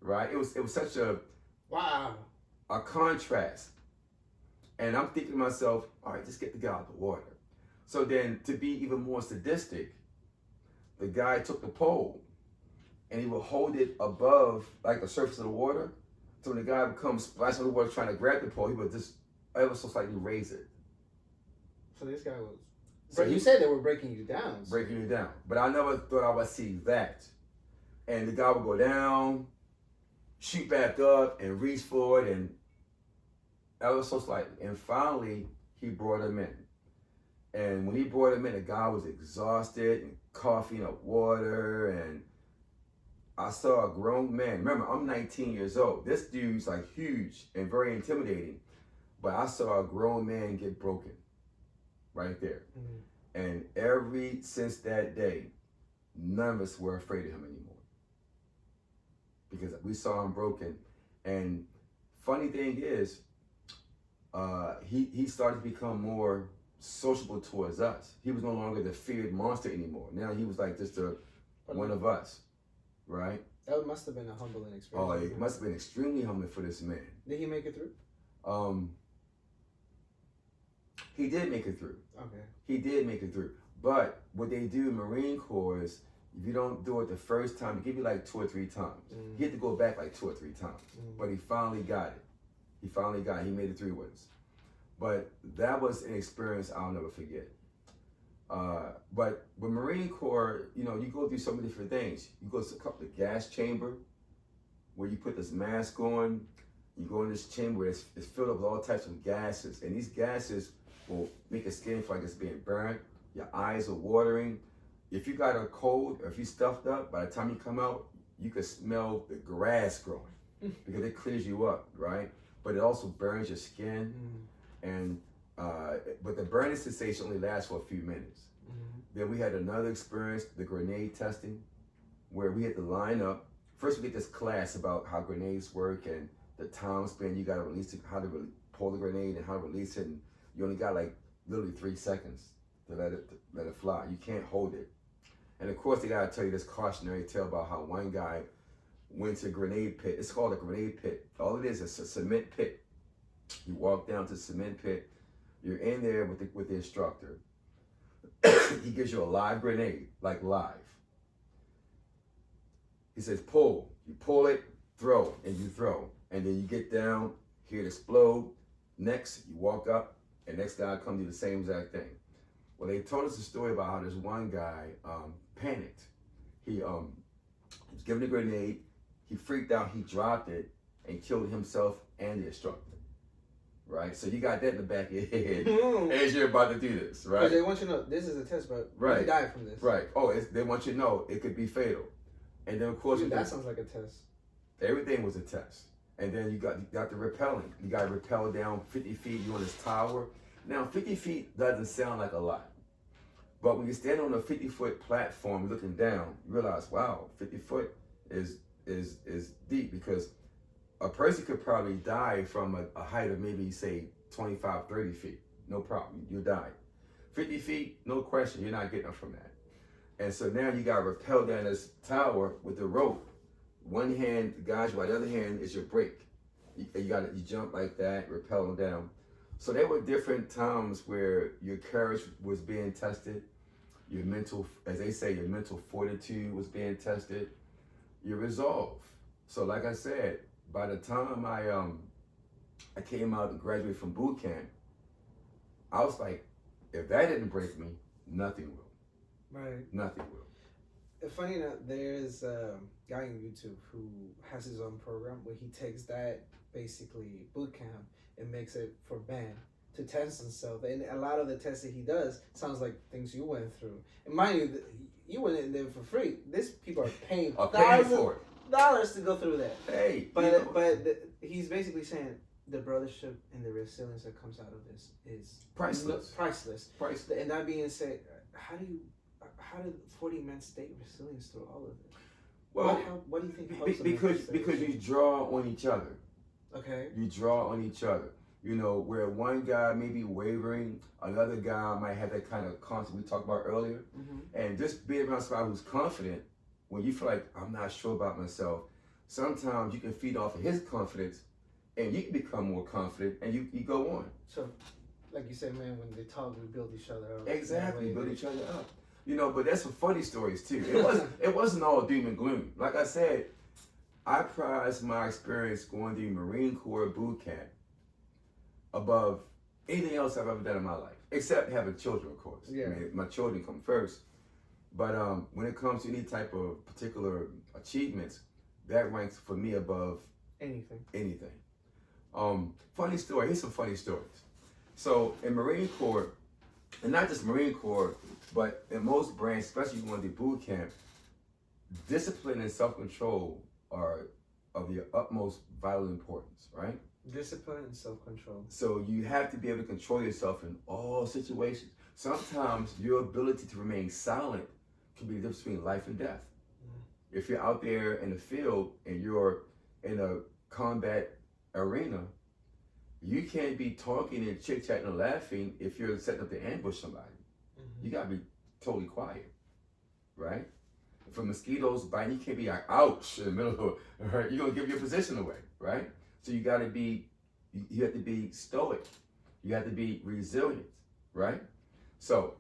right? It was such a contrast. And I'm thinking to myself, all right, just get the guy out of the water. So then, to be even more sadistic, the guy took the pole and he would hold it above like the surface of the water. So when the guy would come splashing the water trying to grab the pole, he would just ever so slightly raise it. So this guy was... So you said they were breaking you down. So. Breaking you down. But I never thought I would see that. And the guy would go down, shoot back up, and reach forward, and ever so slightly. And finally, he brought him in. And when he brought him in, the guy was exhausted and coughing up water, and I saw a grown man. Remember, I'm 19 years old. This dude's like huge and very intimidating. But I saw a grown man get broken right there. And since that day, none of us were afraid of him anymore. Because we saw him broken. And funny thing is, he started to become more sociable towards us. He was no longer the feared monster anymore. Now he was like just one of us. Right? That must have been a humbling experience. Oh, it must have been extremely humbling for this man. Did he make it through? He did make it through. Okay. He did make it through. But what they do in Marine Corps is, if you don't do it the first time, they give you like 2 or 3 times. He had to go back like 2 or 3 times. But he finally got it. He made it through with us. But that was an experience I'll never forget. But with Marine Corps, you know, you go through so many different things. You go to the gas chamber, where you put this mask on, you go in this chamber, it's filled up with all types of gases, and these gases will make your skin feel like it's being burnt, your eyes are watering. If you got a cold, or if you stuffed up, by the time you come out, you can smell the grass growing because it clears you up, right? But it also burns your skin, and but the burning sensation only lasts for a few minutes. Then we had another experience, the grenade testing, where we had to line up. First, we get this class about how grenades work and the time span you got to release it, how to pull the grenade and how to release it. And you only got like literally 3 seconds to let it fly. You can't hold it. And of course, they got to tell you this cautionary tale about how one guy went to a grenade pit. It's called a grenade pit. All it is a cement pit. You walk down to the cement pit. You're in there with the instructor. He gives you a live grenade, like live. He says, pull. You pull it, throw, and you throw. And then you get down, hear it explode. Next, you walk up, and next guy comes do the same exact thing. Well, they told us a story about how this one guy panicked. He was given a grenade, he freaked out, he dropped it, and killed himself and the instructor. Right? So you got that in the back of your head as you're about to do this, right? Because they want you to know this is a test, but you die from this. Right. Oh, they want you to know it could be fatal. And then, of course, Dude, that sounds like a test. Everything was a test. And then you got the rappelling. You got to rappel down 50 feet. You're on this tower. Now, 50 feet doesn't sound like a lot. But when you stand on a 50-foot platform looking down, you realize, wow, 50 foot is deep, because a person could probably die from a height of maybe, say, 25, 30 feet. No problem. You die. 50 feet, no question. You're not getting up from that. And so now you got to rappel down this tower with the rope. One hand guides you, by the other hand is your brake. You jump like that, rappel down. So there were different times where your courage was being tested, your mental, as they say, your mental fortitude was being tested, your resolve. So like I said, by the time I came out and graduated from boot camp, I was like, if that didn't break me, nothing will. Right. Nothing will. Funny enough, there's a guy on YouTube who has his own program where he takes that basically boot camp and makes it for band to test himself. And a lot of the tests that he does sounds like things you went through. And mind you, you went in there for free. These people are paying $1,000 to go through that. Hey, he's basically saying the brothership and the resilience that comes out of this is priceless. Priceless. And that being said, how did 40 men stay resilient through all of it? Well, what do you think helps them? Because you draw on each other. Okay. You draw on each other. You know, where one guy may be wavering, another guy might have that kind of confidence we talked about earlier. And just being around somebody who's confident, when you feel like, I'm not sure about myself, sometimes you can feed off of his confidence and you can become more confident and you go on. So, like you said, man, when they talk, we build each other up. Exactly, build each other up. You know, but that's some funny stories too. It wasn't all doom and gloom. Like I said, I prize my experience going to Marine Corps boot camp above anything else I've ever done in my life, except having children, of course. Yeah. I mean, my children come first. But when it comes to any type of particular achievements, that ranks for me above anything. Funny story. Here's some funny stories. So in Marine Corps, and not just Marine Corps, but in most branches, especially when you do boot camp, discipline and self-control are of the utmost vital importance, right? Discipline and self-control. So you have to be able to control yourself in all situations. Sometimes your ability to remain silent can be the difference between life and death. If you're out there in the field and you're in a combat arena, you can't be talking and chit-chatting and laughing if you're setting up to ambush somebody. You gotta be totally quiet, right? If a mosquito's biting, you can't be like, ouch, in the middle of it, right? You're gonna give your position away, right? So you have to be stoic. You have to be resilient, right? So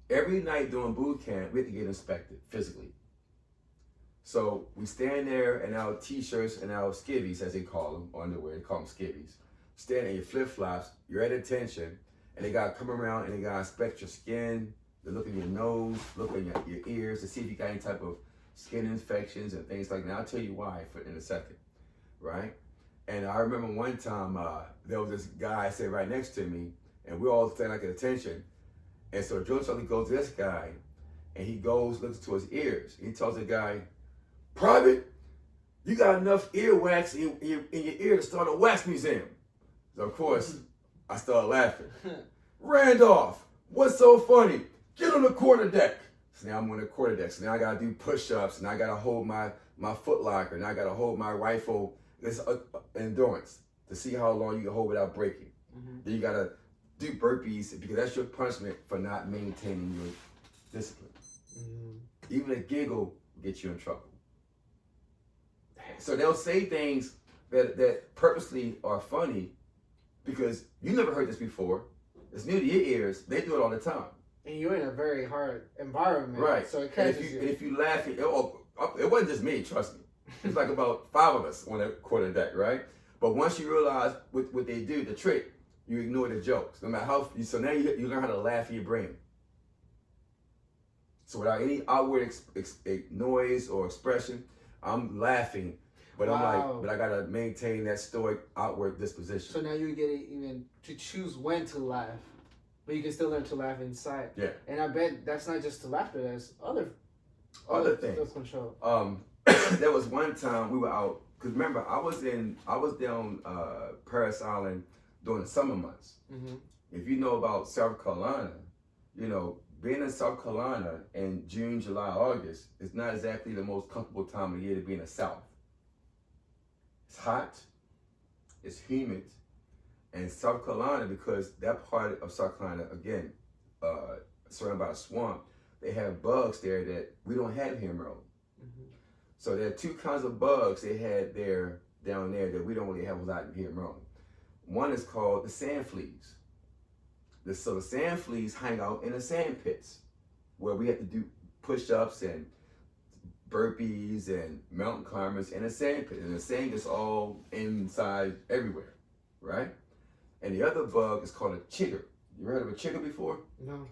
every night during boot camp, we have to get inspected physically. So we stand there in our t-shirts and our skivvies, as they call them, underwear, they call them skivvies. Stand in your flip-flops, you're at attention, and they gotta come around and they gotta inspect your skin, they look at your nose, look at your ears to see if you got any type of skin infections and things like that. I'll tell you why in a second, right? And I remember one time there was this guy sitting right next to me, and we all standing like at attention. And so Joe Charlie goes to this guy, and he goes, looks to his ears. He tells the guy, "Private, you got enough earwax in your ear to start a wax museum." So of course, I started laughing. "Randolph, what's so funny? Get on the quarterdeck." So now I'm on the quarterdeck. So now I gotta do push-ups, and I gotta hold my foot locker, and I gotta hold my rifle. It's endurance to see how long you can hold without breaking. Then you gotta do burpees because that's your punishment for not maintaining your discipline. Even a giggle gets you in trouble. So they'll say things that purposely are funny because you never heard this before. It's new to your ears. They do it all the time. And you're in a very hard environment, right? So it and catches you. if you laugh, it wasn't just me. Trust me. It's like about 5 of us on that quarterdeck, right? But once you realize what they do, the trick, you ignore the jokes. No matter how. So now you learn how to laugh in your brain. So without any outward noise or expression, I'm laughing, but I'm but I gotta maintain that stoic outward disposition. So now you get it even to choose when to laugh, but you can still learn to laugh inside. Yeah. And I bet that's not just the laughter. That's other things. Self-control. There was one time we were out, because remember I was down Paris Island during the summer months. If you know about South Carolina, you know, being in South Carolina in June, July, August is not exactly the most comfortable time of year to be in the South. It's hot, it's humid, and South Carolina, because that part of South Carolina, again, surrounded by a swamp, they have bugs there that we don't have here in Maryland. So there are two kinds of bugs they had down there that we don't really have a lot here in Maryland. One is called the sand fleas. So the sand fleas hang out in the sand pits where we have to do push-ups and burpees and mountain climbers in a sand pit. And the sand is all inside everywhere, right? And the other bug is called a chigger. You ever heard of a chigger before? No.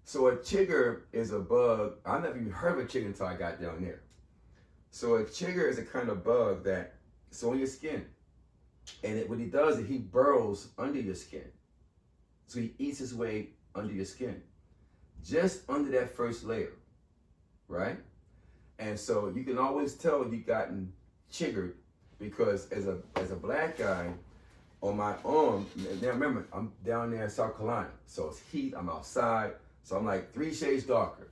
So a chigger is a bug. I never even heard of a chigger until I got down there. So a chigger is a kind of bug that's on your skin. And what he does is he burrows under your skin. So he eats his way under your skin, just under that first layer, right? And so you can always tell you've gotten chiggered because as a black guy, on my arm, now remember, I'm down there in South Carolina, so it's heat, I'm outside, so I'm like 3 shades darker.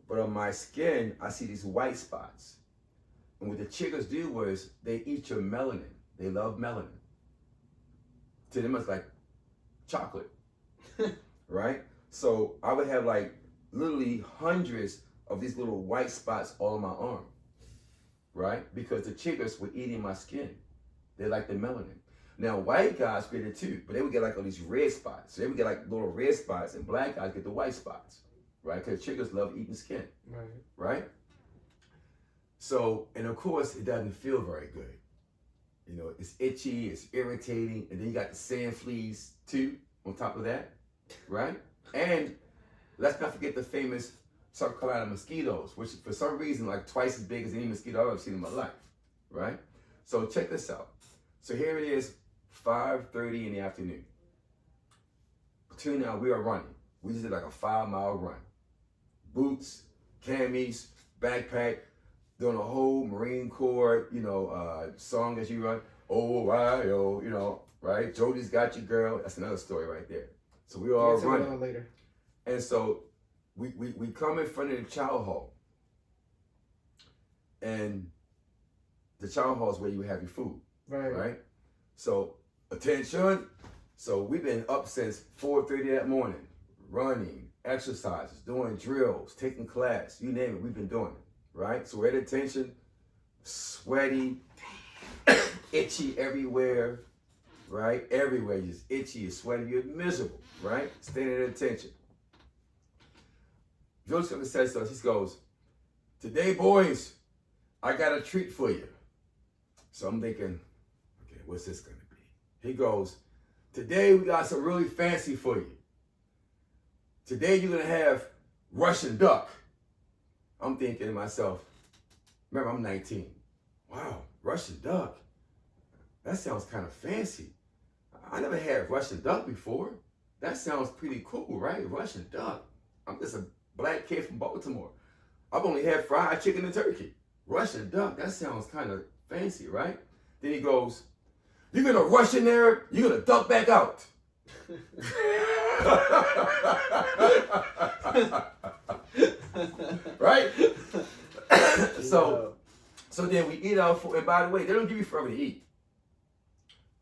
But on my skin, I see these white spots. And what the chiggers do was they eat your melanin. They love melanin. To them, it's like chocolate. Right? So I would have like literally hundreds of these little white spots all on my arm, right? Because the chiggers were eating my skin. They like the melanin. Now white guys get it too, but they would get like all these red spots. So they would get like little red spots, and black guys get the white spots, right? Because chiggers love eating skin, right? So, and of course, it doesn't feel very good. You know, it's itchy, it's irritating, and then you got the sand fleas too on top of that. Right? And let's not forget the famous South Carolina mosquitoes, which for some reason like twice as big as any mosquito I've ever seen in my life. Right? So check this out. So here it is, 5:30 in the afternoon. Between now, we are running. We just did like a 5-mile run. Boots, camis, backpack, doing a whole Marine Corps, song as you run. Oh, you know, right? Jody's got you, girl. That's another story right there. So we all running. Later. And so we come in front of the chow hall. And the chow hall is where you have your food. Right? So attention. So we've been up since 4:30 that morning, running, exercises, doing drills, taking class, you name it, we've been doing it. Right? So we're at attention, sweaty, itchy everywhere. Right? Everywhere, you're just itchy, you're sweaty, you're miserable, right? Staying at attention. George says to us, he goes, "Today, boys, I got a treat for you." So I'm thinking, okay, what's this gonna be? He goes, "Today we got some really fancy for you. Today you're gonna have Russian duck." I'm thinking to myself, remember I'm 19. Wow, Russian duck. That sounds kind of fancy. I never had Russian duck before. That sounds pretty cool, right? Russian duck. I'm just a black kid from Baltimore. I've only had fried chicken and turkey. Russian duck, that sounds kind of fancy, right? Then he goes, you're gonna rush in there, you're gonna duck back out. Right? So then we eat our food, and by the way, they don't give you forever to eat.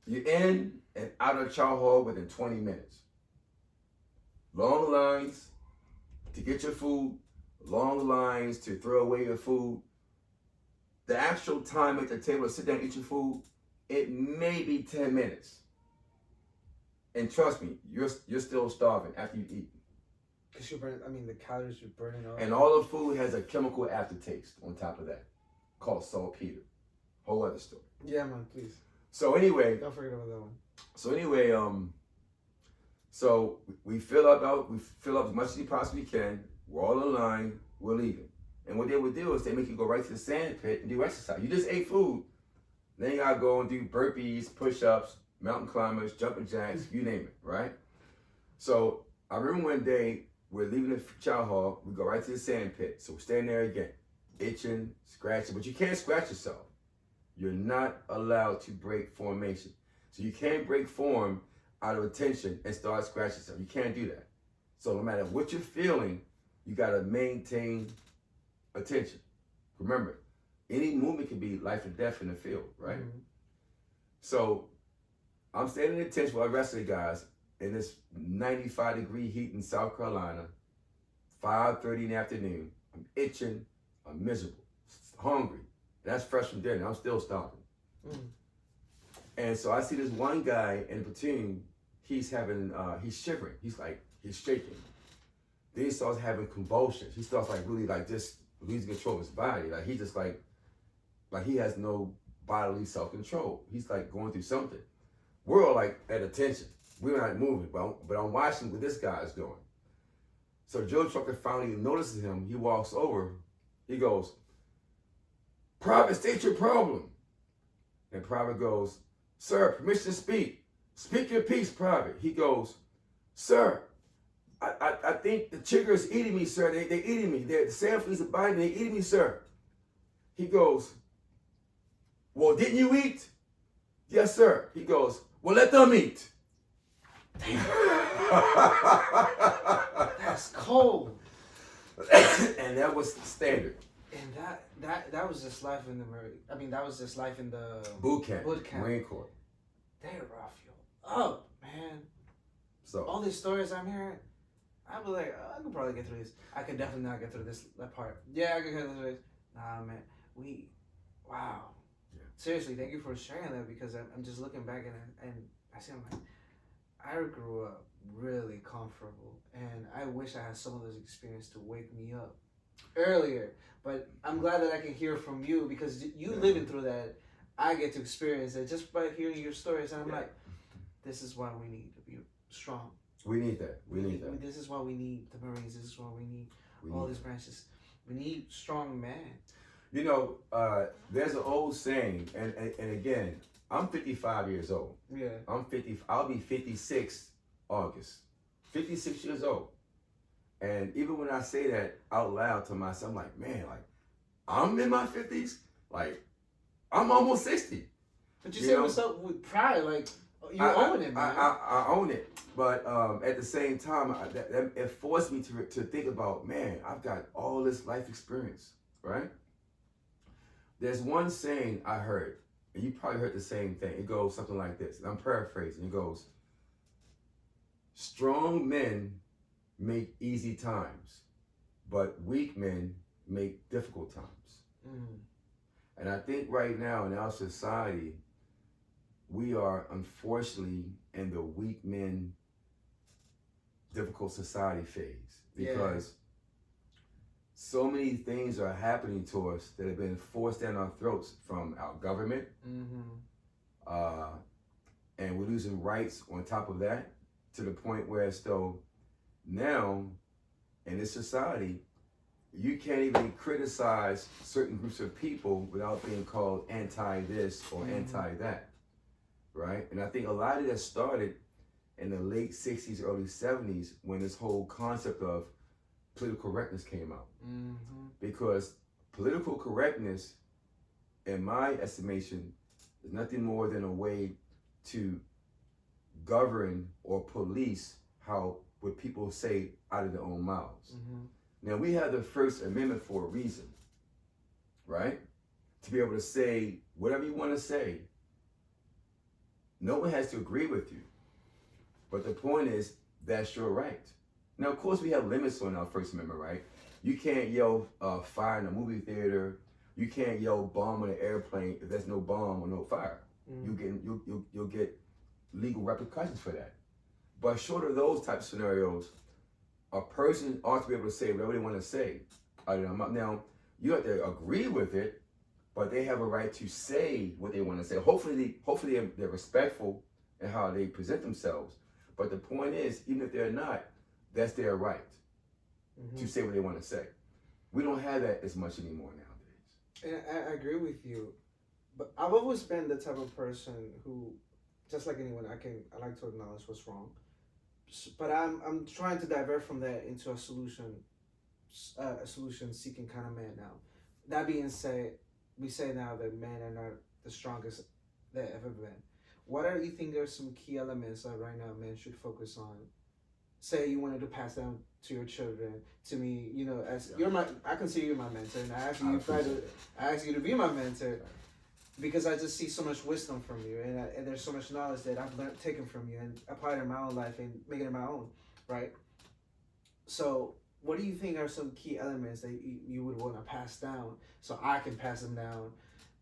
You're in and out of the chow hall within 20 minutes. Long lines to get your food, long lines to throw away your food. The actual time at the table to sit down and eat your food, it may be 10 minutes. And trust me, you're still starving after you eat. Because the calories you're burning off. And all the food has a chemical aftertaste on top of that, called saltpeter. Whole other story. Yeah, man, please. So anyway, Don't forget about that one. So anyway, so we fill up as much as you possibly can. We're all in line. We're leaving. And what they would do is they make you go right to the sand pit and do exercise. You just ate food. Then you gotta go and do burpees, push-ups, mountain climbers, jumping jacks, you name it, right? So I remember one day we're leaving the chow hall. We go right to the sand pit. So we're standing there again, itching, scratching, but you can't scratch yourself. You're not allowed to break formation. So you can't break form out of attention and start scratching yourself. You can't do that. So no matter what you're feeling, you gotta maintain attention. Remember, any movement can be life and death in the field, right? Mm-hmm. So I'm standing in attention with the rest of the guys in this 95-degree heat in South Carolina, 5:30 in the afternoon. I'm itching, I'm miserable, hungry. That's fresh from dinner. I'm still starving. Mm. And so I see this one guy in the platoon. He's shivering. He's shaking. Then he starts having convulsions. He starts really just losing control of his body. Like he just like he has no bodily self-control. He's going through something. We're all at attention. We're not moving, but I'm watching what this guy is doing. So Joe Trucker finally notices him. He walks over. He goes, "Private, state your problem." And Private goes, "Sir, permission to speak. Speak your piece, Private." He goes, "Sir, I think the chigger is eating me, sir. They're eating me. The sand fleas are biting me. They're eating me, sir." He goes, "Well, didn't you eat?" "Yes, sir." He goes, "Well, let them eat." That's cold. And that was standard. And that was just life in the that was just life in the boot camp. Marine Corps. They rough you up, man. So all these stories I'm hearing, I was like, I could probably get through this. I could definitely not get through that part. Yeah, I could get through this. Nah, man. Wow. Yeah. Seriously, thank you for sharing that, because I'm just looking back and I see, I'm like, I grew up really comfortable, and I wish I had some of those experiences to wake me up earlier. But I'm glad that I can hear from you, because you living through that. I get to experience it just by hearing your stories, and I'm like, this is why we need to be strong. We need that. We need that. This is why we need the Marines. This is why we need all these branches. We need strong men. You know, there's an old saying, and again, I'm 55 years old. Yeah. I'll be 56 August. 56 years old. And even when I say that out loud to myself, I'm like, man, I'm in my 50s. I'm almost 60. But you say what's up with pride, you own it, man. I own it. But at the same time, it forced me to think about, man, I've got all this life experience, right? There's one saying I heard, and you probably heard the same thing. It goes something like this, and I'm paraphrasing. It goes, strong men make easy times, but weak men make difficult times. Mm. And I think right now in our society, we are unfortunately in the weak men, difficult society phase, because so many things are happening to us that have been forced down our throats from our government. Mm-hmm. And we're losing rights on top of that, to the point where now in this society, you can't even criticize certain groups of people without being called anti this or anti that, right? And I think a lot of that started in the late 60s, early 70s when this whole concept of political correctness came out. Because political correctness, in my estimation, is nothing more than a way to govern or police what people say out of their own mouths. Now, we have the First Amendment for a reason, right? To be able to say whatever you want to say. No one has to agree with you. But the point is, that's your right. Now, of course, we have limits on our First Amendment, right? You can't yell fire in a movie theater. You can't yell bomb on an airplane if there's no bomb or no fire. You'll get legal repercussions for that. But short of those type of scenarios, a person ought to be able to say whatever they want to say. Now, you have to agree with it, but they have a right to say what they want to say. Hopefully they're respectful in how they present themselves. But the point is, even if they're not, that's their right to say what they want to say. We don't have that as much anymore nowadays. And I agree with you, but I've always been the type of person who, just like anyone, I like to acknowledge what's wrong. But I'm trying to divert from that into a solution seeking kind of man now. That being said, we say now that men are not the strongest they've ever been. What do you think are some key elements that right now men should focus on? Say you wanted to pass down to your children, to me, as I consider you my mentor, and I ask you to be my mentor. Because I just see so much wisdom from you, and there's so much knowledge that I've taken from you and applied it in my own life and make it in my own, right? So, what do you think are some key elements that you would want to pass down so I can pass them down,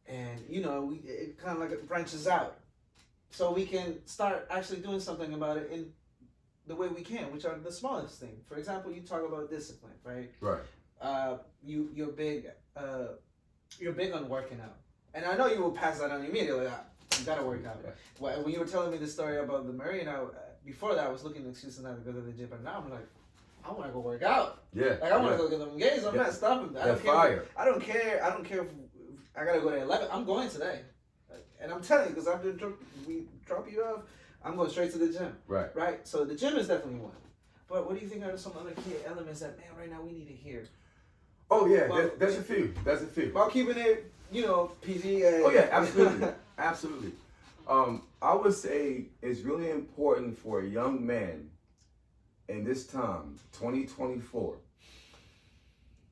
and it kind of like it branches out, so we can start actually doing something about it in the way we can, which are the smallest thing. For example, you talk about discipline, right? Right. You're big on working out. And I know you will pass that on immediately. You gotta work out. When you were telling me the story about the Marine, before that I was looking at excuses not to go to the gym, but now I'm like, I want to go work out. Yeah. Like I want to go get them games. I'm not stopping. I don't care. I don't care if I gotta go to 11. I'm going today, and I'm telling you because after we drop you off, I'm going straight to the gym. Right. Right. So the gym is definitely one. But what do you think are some other key elements that right now we need to hear? Oh yeah, there's a few. While keeping it, PG. Oh yeah, absolutely, absolutely. I would say it's really important for a young man in this time, 2024.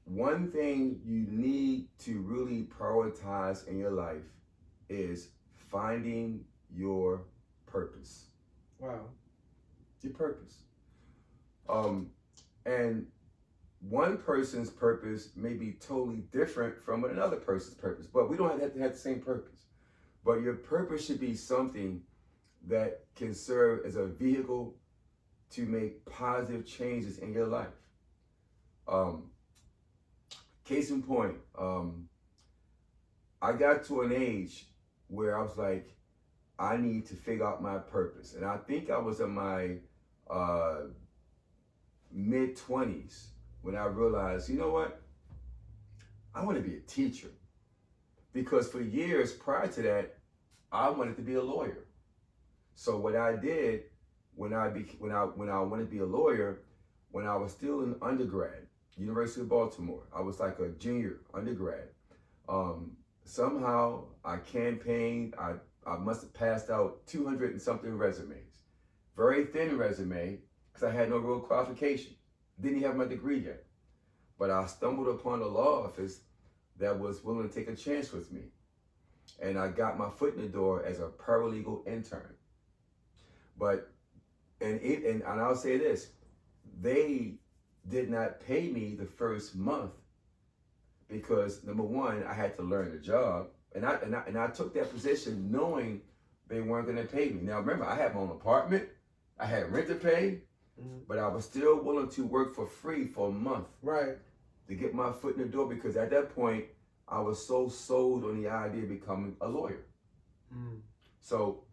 One thing you need to really prioritize in your life is finding your purpose. Wow. Your purpose. And one person's purpose may be totally different from another person's purpose, but we don't have to have the same purpose. But your purpose should be something that can serve as a vehicle to make positive changes in your life. Case in point, I got to an age where I was like, I need to figure out my purpose. And I think I was in my mid-20s when I realized, you know what? I want to be a teacher. Because for years prior to that, I wanted to be a lawyer. So what I did when I wanted to be a lawyer, when I was still in undergrad, University of Baltimore, I was like a junior undergrad. Somehow I campaigned, I must have passed out 200 and something resumes. Very thin resume, because I had no real qualification. Didn't even have my degree yet. But I stumbled upon a law office that was willing to take a chance with me. And I got my foot in the door as a paralegal intern. But, and I'll say this, they did not pay me the first month because number one, I had to learn the job. And I took that position knowing they weren't gonna pay me. Now remember, I had my own apartment, I had rent to pay, but I was still willing to work for free for a month. Right. To get my foot in the door, because at that point, I was so sold on the idea of becoming a lawyer. So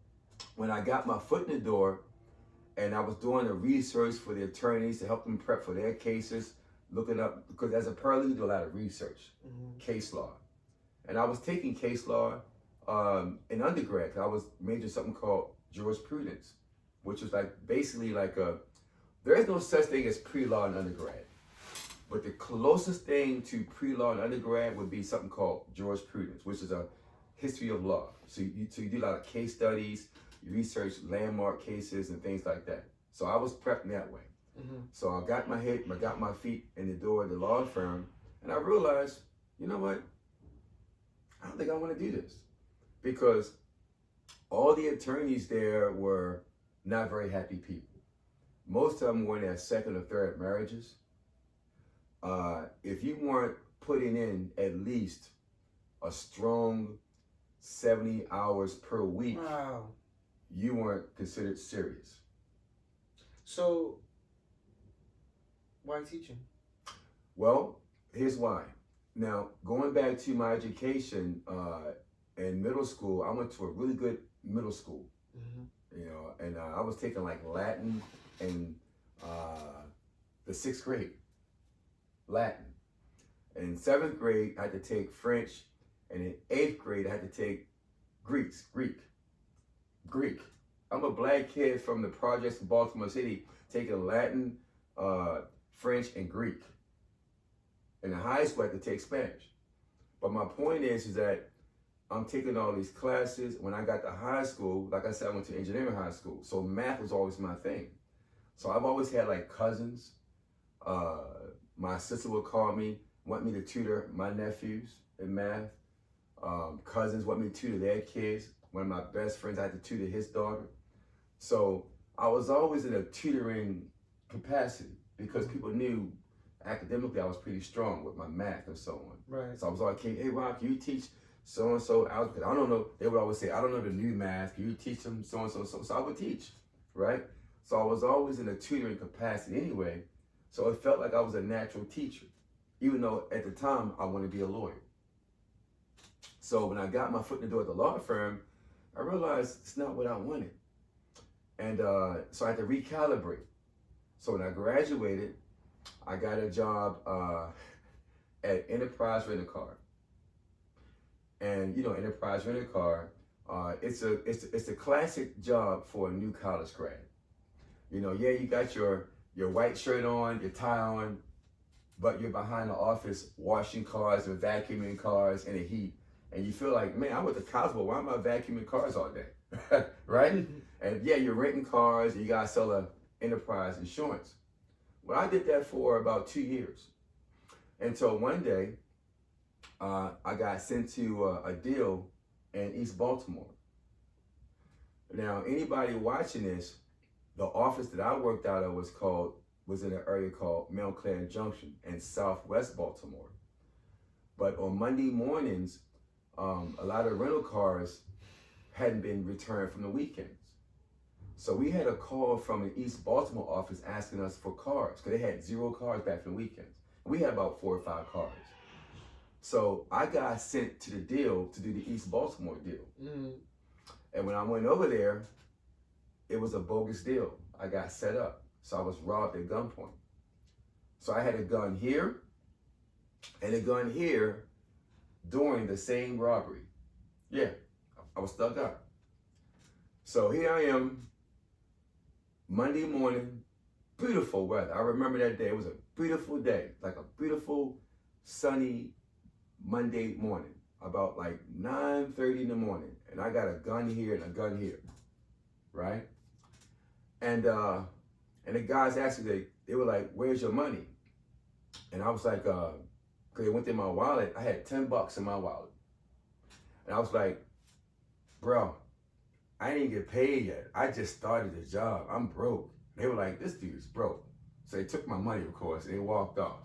when I got my foot in the door and I was doing the research for the attorneys to help them prep for their cases, looking up, because as a paralegal, you do a lot of research, case law. And I was taking case law in undergrad. I was majoring something called jurisprudence, which was like basically like there is no such thing as pre-law in undergrad. But the closest thing to pre-law in undergrad would be something called jurisprudence, which is a history of law. So you do a lot of case studies, you research landmark cases and things like that. So I was prepped that way. So I got my feet in the door of the law firm, and I realized, you know what? I don't think I want to do this, because all the attorneys there were not very happy people. Most of them were in their second or third marriages. If you weren't putting in at least a strong 70 hours per week, wow, you weren't considered serious. So, why teaching? Well, here's why. Now, going back to my education in middle school, I went to a really good middle school, you know, and I was taking like Latin in the 6th grade. Latin. In 7th grade, I had to take French, and in 8th grade, I had to take Greek. I'm a black kid from the projects in Baltimore City, taking Latin, French, and Greek. In the high school, I had to take Spanish. But my point is that I'm taking all these classes. When I got to high school, like I said, I went to engineering high school, so math was always my thing. So I've always had like cousins. My sister would call me, want me to tutor my nephews in math. Cousins want me to tutor their kids. One of my best friends, I had to tutor his daughter. So I was always in a tutoring capacity because people knew academically I was pretty strong with my math and so on. Right. So I was always, hey Rob, can you teach so-and-so algebra? I don't know, they would always say, I don't know the new math, can you teach them so-and-so? So I would teach, right? So I was always in a tutoring capacity anyway. So it felt like I was a natural teacher, even though at the time I wanted to be a lawyer. So when I got my foot in the door at the law firm, I realized it's not what I wanted. And so I had to recalibrate. So when I graduated, I got a job at Enterprise Rent-A-Car. And you know, Enterprise Rent-A-Car, it's a classic job for a new college grad. You know, yeah, you got your white shirt on, your tie on, but you're behind the office washing cars and vacuuming cars in the heat. And you feel like, man, I went to college, but why am I vacuuming cars all day? Right? And yeah, you're renting cars, and you gotta sell a enterprise insurance. Well, I did that for about 2 years. Until one day, I got sent to a deal in East Baltimore. Now, anybody watching this, the office that I worked out of was in an area called Montclair Junction in Southwest Baltimore. But on Monday mornings, a lot of rental cars hadn't been returned from the weekends. So we had a call from the East Baltimore office asking us for cars, because they had 0 cars back from the weekends. We had about 4 or 5 cars. So I got sent to the deal to do the East Baltimore deal. And when I went over there, it was a bogus deal. I got set up. So I was robbed at gunpoint. So I had a gun here and a gun here during the same robbery. Yeah, I was stuck up. So here I am, Monday morning, beautiful weather. I remember that day. It was a beautiful day, like a beautiful sunny Monday morning, about like 9:30 in the morning. And I got a gun here and a gun here, right? And the guys actually, they were like, where's your money? And I was like, because they went in my wallet, I had $10 in my wallet. And I was like, bro, I didn't get paid yet. I just started the job. I'm broke. They were like, this dude's broke. So they took my money, of course, and they walked off,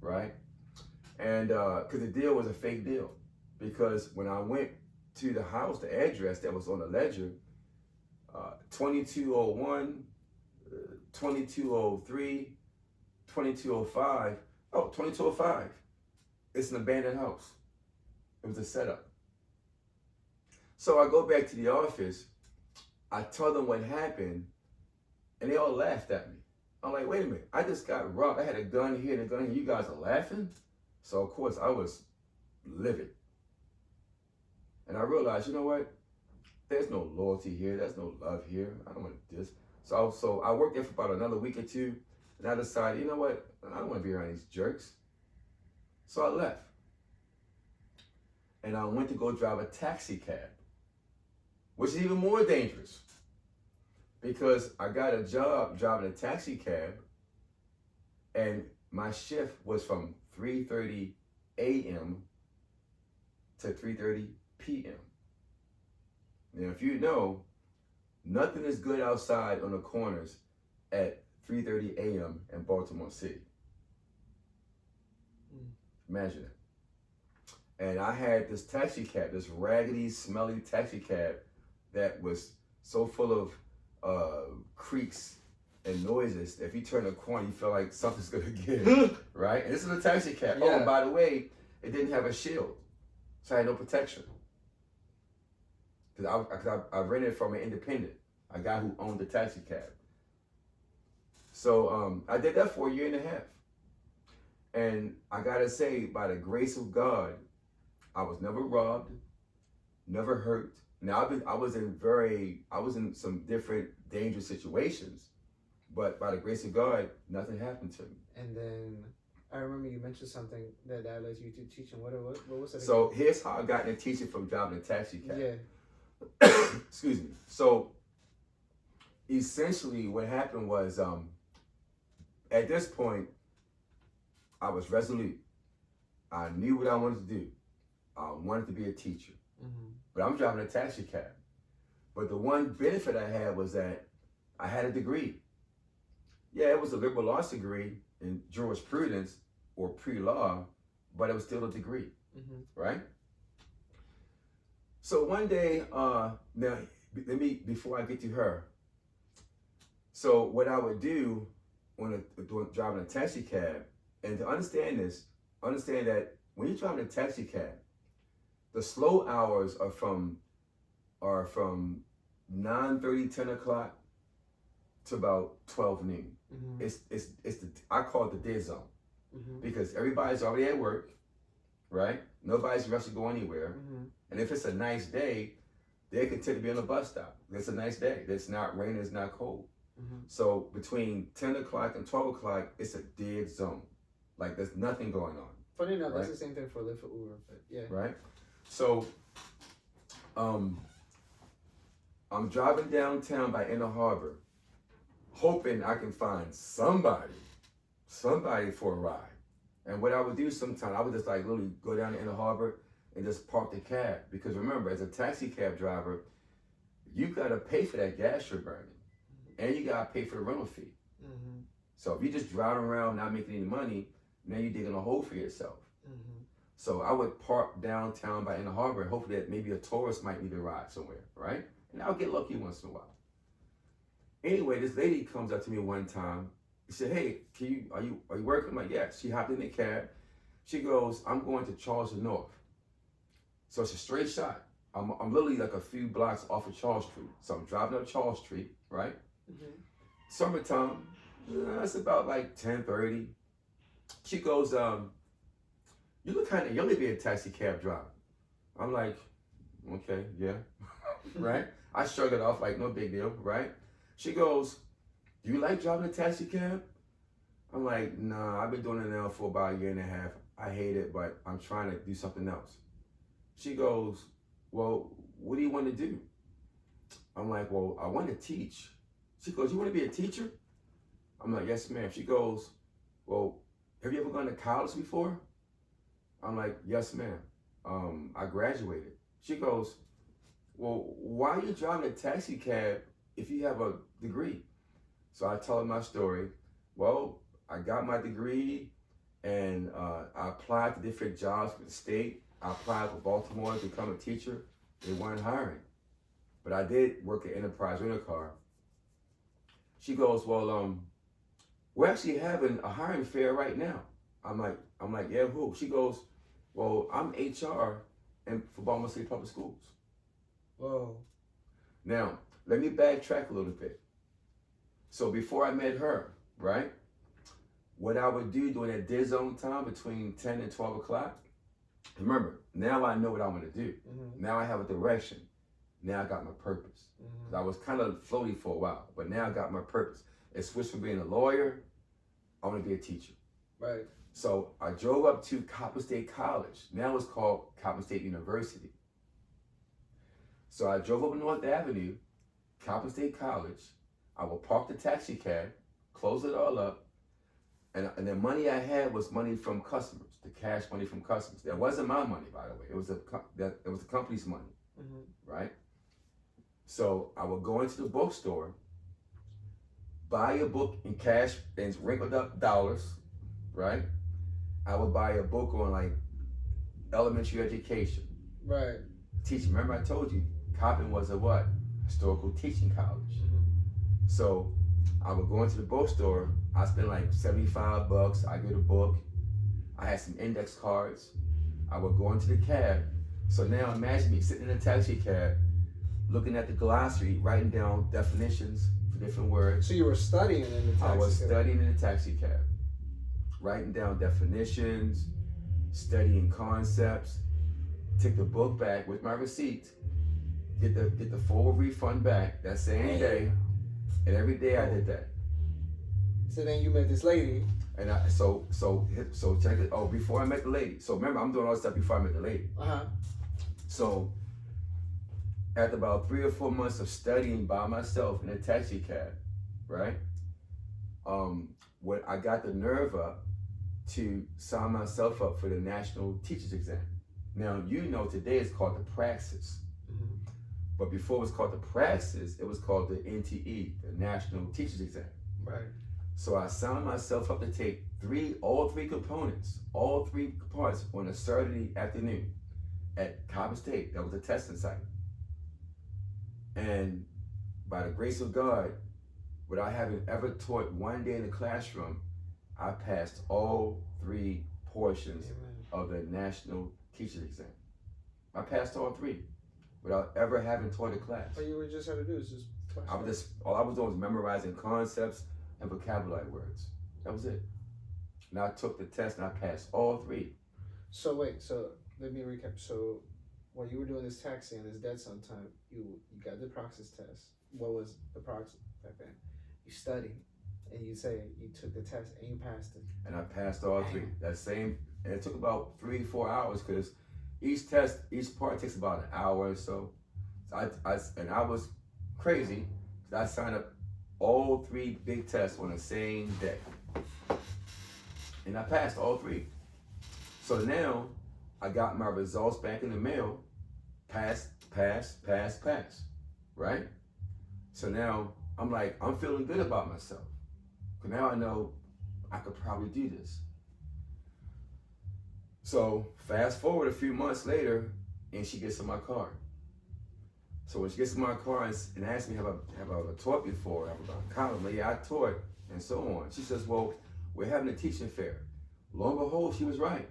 right? And because the deal was a fake deal. Because when I went to the house, the address that was on the ledger, 2201, 2203, 2205. Oh, 2205. It's an abandoned house. It was a setup. So I go back to the office. I tell them what happened, and they all laughed at me. I'm like, wait a minute, I just got robbed. I had a gun here and a gun here. You guys are laughing? So of course I was livid. And I realized, you know what? There's no loyalty here. There's no love here. I don't want this. So I worked there for about another week or two. And I decided, you know what? I don't want to be around these jerks. So I left. And I went to go drive a taxi cab, which is even more dangerous. Because I got a job driving a taxi cab, and my shift was from 3:30 a.m. to 3:30 p.m. Now, if you know, nothing is good outside on the corners at 3:30 a.m. in Baltimore City. Imagine it. And I had this taxi cab, this raggedy, smelly taxi cab that was so full of creaks and noises that if you turn a corner, you feel like something's gonna give, right? And this is a taxi cab. Yeah. Oh, and by the way, it didn't have a shield, so I had no protection. Because I rented it from an independent, a guy who owned the taxi cab. So I did that for a year and a half. And I gotta say, by the grace of God, I was never robbed, never hurt. Now I was in some different dangerous situations, but by the grace of God, nothing happened to me. And then I remember you mentioned something that led you to teaching. What was it? So here's how I got into teaching from driving a taxi cab. Yeah. Excuse me. So essentially what happened was at this point, I was resolute. I knew what I wanted to do. I wanted to be a teacher. Mm-hmm. But I'm driving a taxi cab. But the one benefit I had was that I had a degree. Yeah, it was a liberal arts degree in jurisprudence or pre-law, but it was still a degree, right? So one day, now before I get to her. So what I would do when driving a taxi cab, and to understand this, understand that when you're driving a taxi cab, the slow hours are from 9:30, 10 o'clock to about 12 noon. Mm-hmm. I call it the dead zone, because everybody's already at work, right? Nobody's rushing to go anywhere. Mm-hmm. And if it's a nice day, they can tend to be on a bus stop. It's a nice day. It's not raining, it's not cold. Mm-hmm. So between 10 o'clock and 12 o'clock, it's a dead zone. Like there's nothing going on. Funny enough, right? That's the same thing for Lyft or Uber, but yeah. Right? So, I'm driving downtown by Inner Harbor, hoping I can find somebody for a ride. And what I would do sometimes, I would just like literally go down to Inner Harbor and just park the cab. Because remember, as a taxi cab driver, you gotta pay for that gas you're burning. And you gotta pay for the rental fee. Mm-hmm. So if you're just driving around not making any money, now you're digging a hole for yourself. Mm-hmm. So I would park downtown by Inner Harbor and hope that maybe a tourist might need a ride somewhere, right? And I'll get lucky once in a while. Anyway, this lady comes up to me one time. She said, "Hey, are you working?" I'm like, "Yeah." She hopped in the cab. She goes, "I'm going to Charleston North." So it's a straight shot. I'm literally like a few blocks off of Charles Street. So I'm driving up Charles Street, right? Mm-hmm. Summertime, it's about like 10:30. She goes, "You look kind of young to be a taxi cab driver." I'm like, "Okay, yeah." Right? I shrug it off like no big deal, right? She goes, "Do you like driving a taxi cab?" I'm like, "Nah, I've been doing it now for about a year and a half. I hate it, but I'm trying to do something else." She goes, "Well, what do you want to do?" I'm like, "Well, I want to teach." She goes, "You want to be a teacher?" I'm like, "Yes, ma'am." She goes, "Well, have you ever gone to college before?" I'm like, "Yes, ma'am. I graduated." She goes, "Well, why are you driving a taxi cab if you have a degree?" So I tell her my story. Well, I got my degree and I applied to different jobs for the state. I applied for Baltimore to become a teacher. They weren't hiring. But I did work at Enterprise Rent-A-Car. She goes, "Well, we're actually having a hiring fair right now." I'm like, "Yeah, who?" She goes, "Well, I'm HR for Baltimore City Public Schools." Whoa. Now, let me backtrack a little bit. So before I met her, right? What I would do during that dead zone time between 10 and 12 o'clock, remember, now I know what I want to do. Now I have a direction. Now I got my purpose. I was kind of floaty for a while, but now I got my purpose. It switched from being a lawyer, I want to be a teacher. Right. So I drove up to Coppin State College. Now it's called Coppin State University. So I drove up North Avenue, Coppin State College. I would park the taxi cab, close it all up, and the money I had was money from customers, the cash money from customers. That wasn't my money, by the way. It was the company's money, right? So I would go into the bookstore, buy a book in cash and wrinkled up dollars, right? I would buy a book on like elementary education. Right. Teaching. Remember I told you, Coppin was a what? Historical teaching college. So I would go into the bookstore. I spent like $75. I get a book. I had some index cards. I would go into the cab. So now imagine me sitting in a taxi cab, looking at the glossary, writing down definitions for different words. So you were studying in the taxi I was cab. studying in the taxi cab, writing down definitions, studying concepts, take the book back with my receipt, get the full refund back that same day, and every day I did that. So then you met this lady. And so check it. Oh, before I met the lady. So remember, I'm doing all this stuff before I met the lady. So after about 3 or 4 months of studying by myself in a taxi cab, right? When I got the nerve up to sign myself up for the National Teachers Exam. Now, you know today it's called the Praxis. But before it was called the Praxis, it was called the NTE, the National Teachers Exam. Right. So I signed myself up to take all three components, all three parts on a Saturday afternoon at Coppin State. That was a testing site. And by the grace of God, without having ever taught one day in the classroom, I passed all three portions of the National Teachers Exam. I passed all three without ever having taught a class. All you were just had to do is just all I was doing was memorizing concepts and vocabulary words. That was it. And I took the test and I passed all three. So wait, so let me recap. So while you were doing this taxi and this dead zone time, you got the Praxis test. What was the Praxis back then? You studied and you say you took the test and you passed it. And I passed all three. And it took about 3-4 hours because each part takes about an hour or so. I was crazy because I signed up all three big tests on the same day. And I passed all three. So now I got my results back in the mail. Pass, right? So now I'm feeling good about myself. Because now I know I could probably do this. So fast forward a few months later, and she gets in my car. So when she gets in my car and asks me, have I taught before? Have I gone to college? Yeah, I taught, and so on. She says, well, we're having a teaching fair. Lo and behold, she was right.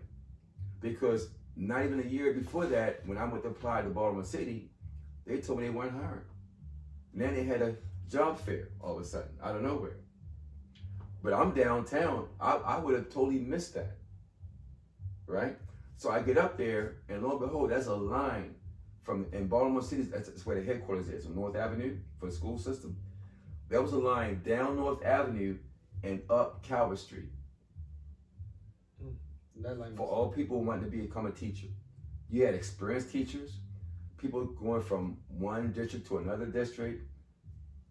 Because not even a year before that, when I went to apply to Baltimore City, they told me they weren't hiring. And then they had a job fair all of a sudden, out of nowhere. But I'm downtown. I would have totally missed that, right? So I get up there, and lo and behold, there's a line in Baltimore City. That's where the headquarters is, on North Avenue for the school system. There was a line down North Avenue and up Calvert Street. That line for all people wanting to become a teacher. You had experienced teachers, people going from one district to another district,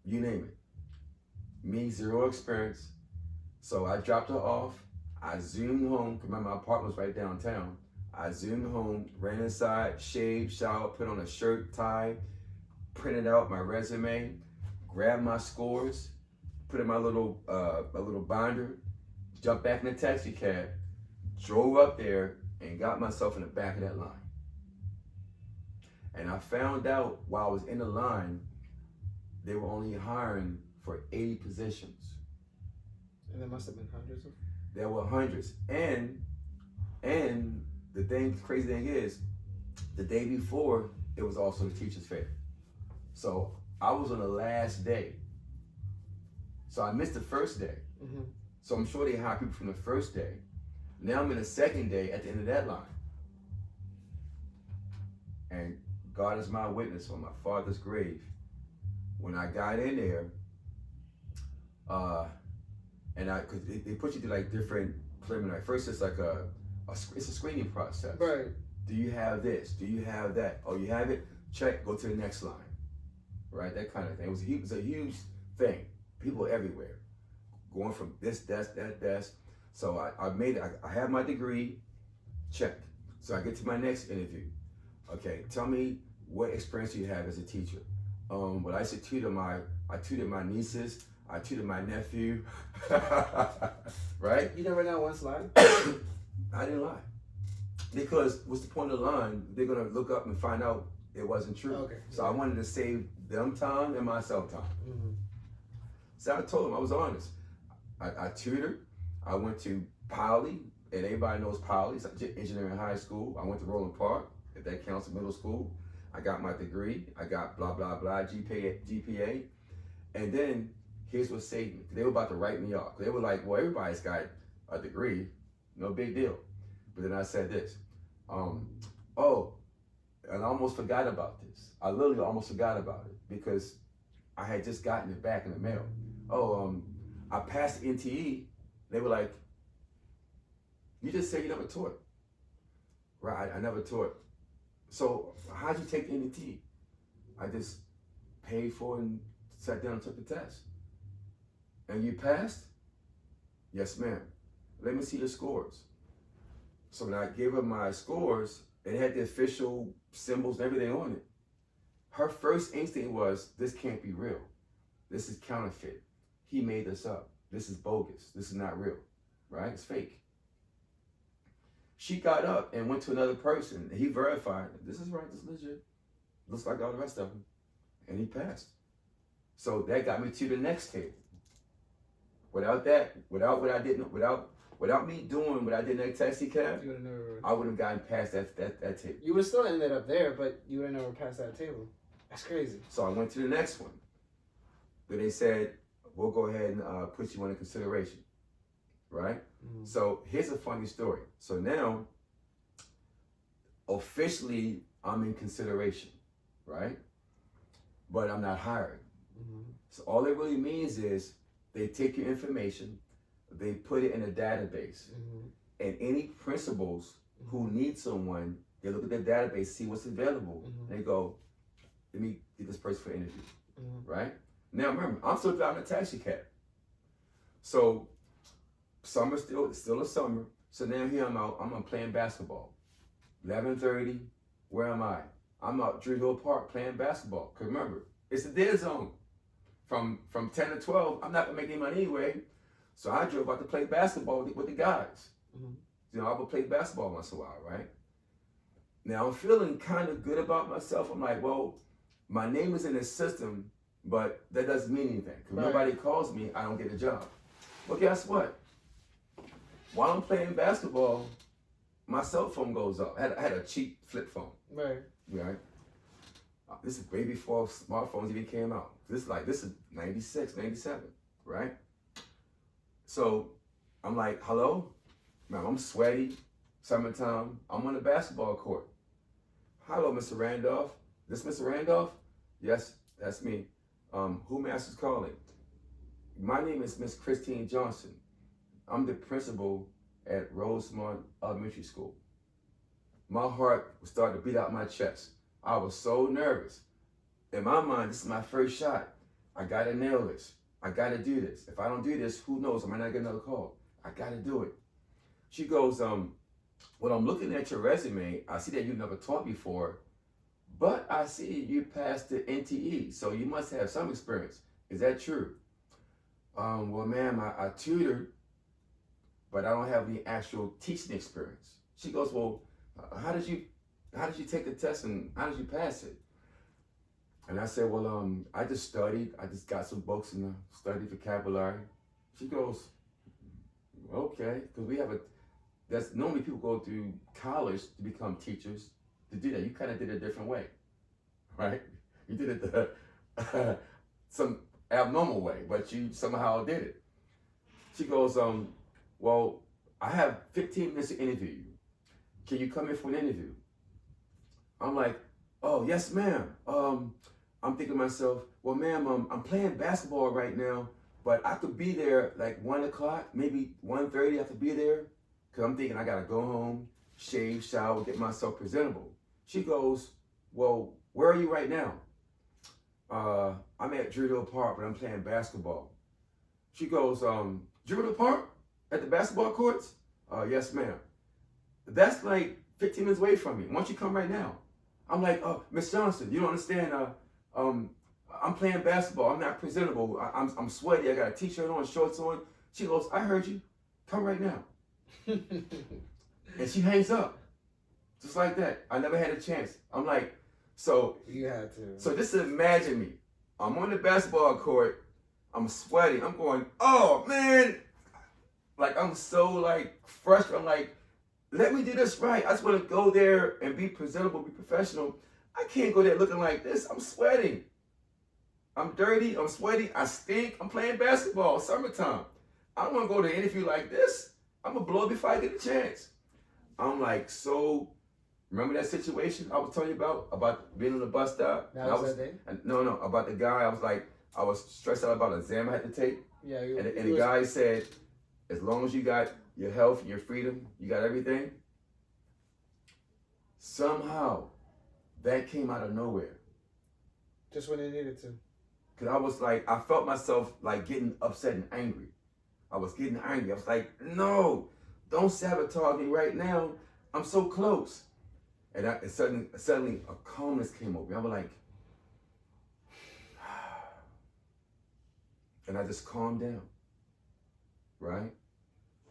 you name it. Me, zero experience. So I dropped her off. I zoomed home, because my apartment was right downtown. I zoomed home, ran inside, shaved, showered, put on a shirt, tie, printed out my resume, grabbed my scores, put in my little binder, jumped back in the taxi cab, drove up there, and got myself in the back of that line. And I found out while I was in the line, they were only hiring for 80 positions. And there must have been hundreds of? There were hundreds. And the crazy thing is, the day before, it was also the teacher's fair. So I was on the last day. So I missed the first day. Mm-hmm. So I'm sure they hire people from the first day. Now I'm in the second day at the end of that line. And God is my witness on my father's grave. When I got in there, cause they put you through like different preliminary. First, it's like it's a screening process. Right. Do you have this? Do you have that? Oh, you have it? Check. Go to the next line. Right. That kind of thing. It was a huge thing. People everywhere, going from this desk, that desk. So I made it. I have my degree. Check. So I get to my next interview. Okay. Tell me what experience you have as a teacher. Well, I used to tutor my nieces. I tutored my nephew. Right? You never know once lie? I didn't lie. Because what's the point of lying? They're gonna look up and find out it wasn't true. Okay. So I wanted to save them time and myself time. Mm-hmm. So I told them I was honest. I tutored. I went to Poly, and everybody knows Poly. It's engineering high school. I went to Roland Park, if that counts as middle school. I got my degree. I got blah, blah, blah, GPA. And then here's what saved me. They were about to write me off. They were like, well, everybody's got a degree. No big deal. But then I said this. And I almost forgot about this. I literally almost forgot about it because I had just gotten it back in the mail. I passed the NTE. They were like, you just said you never taught. Right, I never taught. So how'd you take the NTE? I just paid for it and sat down and took the test. And you passed? Yes, ma'am. Let me see your scores. So when I gave her my scores, it had the official symbols and everything on it. Her first instinct was, this can't be real. This is counterfeit. He made this up. This is bogus. This is not real, right? It's fake. She got up and went to another person, and he verified, this is right, this is legit. Looks like all the rest of them. And he passed. So that got me to the next table. Without me doing what I did in that taxi cab, I would have gotten past that table. You would have still ended up there, but you would have never passed that table. That's crazy. So I went to the next one. But they said, we'll go ahead and put you under consideration. Right? Mm-hmm. So here's a funny story. So now, officially, I'm in consideration. Right? But I'm not hired. Mm-hmm. So all it really means is they take your information, they put it in a database, mm-hmm. and any principals who need someone, they look at their database, see what's available, mm-hmm. and they go, let me get this person for an interview, mm-hmm. right? Now remember, I'm still driving a taxi cab. So summer, still a summer. So now here I'm out, I'm playing basketball. 11:30, where am I? I'm out Drew Hill Park playing basketball. Cause remember, it's a dead zone. From 10 to 12, I'm not gonna make any money anyway. So I drove out to play basketball with the guys. Mm-hmm. You know, I would play basketball once in a while, right? Now I'm feeling kind of good about myself. I'm like, well, my name is in the system, but that doesn't mean anything. Because right. Nobody calls me, I don't get a job. Well, guess what? While I'm playing basketball, my cell phone goes up. I had a cheap flip phone. Right. Right? This is way before smartphones even came out. This is 96, 97, right? So I'm like, hello? Man, I'm sweaty, summertime. I'm on the basketball court. Hello, Mr. Randolph. This Mr. Randolph? Yes, that's me. Who master's calling? My name is Miss Christine Johnson. I'm the principal at Rosemont Elementary School. My heart was starting to beat out my chest. I was so nervous. In my mind, this is my first shot. I gotta nail this. I gotta do this. If I don't do this, who knows? I might not get another call. I gotta do it. She goes, well, I'm looking at your resume. I see that you never taught before, but I see you passed the NTE, so you must have some experience. Is that true? Well, ma'am, I tutored, but I don't have any actual teaching experience. She goes, well, how did you take the test and how did you pass it? And I said, well, I just studied. I just got some books and studied vocabulary. She goes, okay, because that's normally people go through college to become teachers. To do that, you kind of did it a different way, right? You did it some abnormal way, but you somehow did it. She goes, well, I have 15 minutes to interview you. Can you come in for an interview? I'm like, oh, yes, ma'am. I'm thinking to myself, well, ma'am, I'm playing basketball right now, but I could be there like 1 o'clock, maybe 1:30. I could be there. Because I'm thinking I got to go home, shave, shower, get myself presentable. She goes, well, where are you right now? I'm at Druidhill Park, but I'm playing basketball. She goes, Druidhill Park? At the basketball courts? Yes, ma'am. That's like 15 minutes away from me. Why don't you come right now? I'm like, oh, Miss Johnson, you don't understand. I'm playing basketball. I'm not presentable. I'm sweaty. I got a t-shirt on, shorts on. She goes, I heard you. Come right now. And she hangs up. Just like that. I never had a chance. I'm like, so. You had to. So just imagine me. I'm on the basketball court. I'm sweating. I'm going, oh, man. Like, I'm so, like, fresh. I'm like, let me do this right. I just want to go there and be presentable, be professional. I can't go there looking like this. I'm sweating. I'm dirty. I'm sweaty. I stink. I'm playing basketball. Summertime. I don't want to go to an interview like this. I'm going to blow before I get a chance. I'm like, so, remember that situation I was telling you about being on the bus stop? That was that day? No, about the guy. I was stressed out about an exam I had to take. Yeah. And the guy said, as long as you got your health and your freedom, you got everything. Somehow, that came out of nowhere. Just when it needed to. Because I was like, I felt myself like getting upset and angry. I was getting angry. I was like, no, don't sabotage me right now. I'm so close. And suddenly a calmness came over me. I was like, and I just calmed down, right?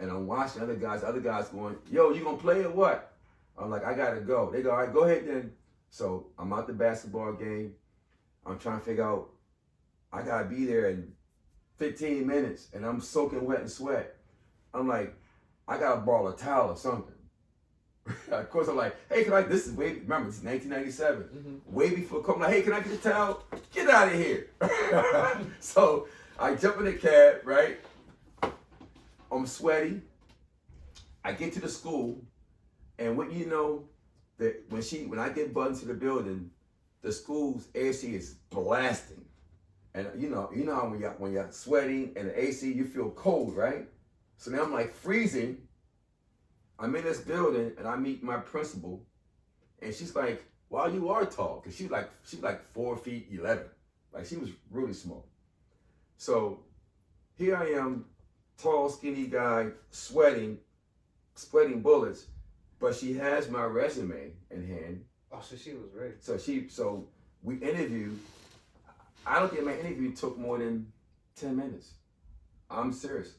And I'm watching other guys going, yo, you gonna play or what? I'm like, I gotta go. They go, all right, go ahead then. So I'm out the basketball game. I'm trying to figure out, I gotta be there in 15 minutes and I'm soaking wet and sweat. I'm like, I gotta borrow a towel or something. Of course, I'm like, hey, this is remember, it's 1997. Mm-hmm. Way before, I'm like, hey, can I get a towel? Get out of here. So I jump in the cab, right? I'm sweaty. I get to the school, and when you know that when I get buzzed into the building, the school's AC is blasting. And you know how when you're sweating and the AC, you feel cold, right? So now I'm like freezing. I'm in this building and I meet my principal, and she's like, "Wow, you are tall," because she's like 4'11", like she was really small. So here I am, tall, skinny guy, sweating bullets, but she has my resume in hand. Oh, so she was ready. So we interviewed. I don't think my interview took more than 10 minutes. I'm serious.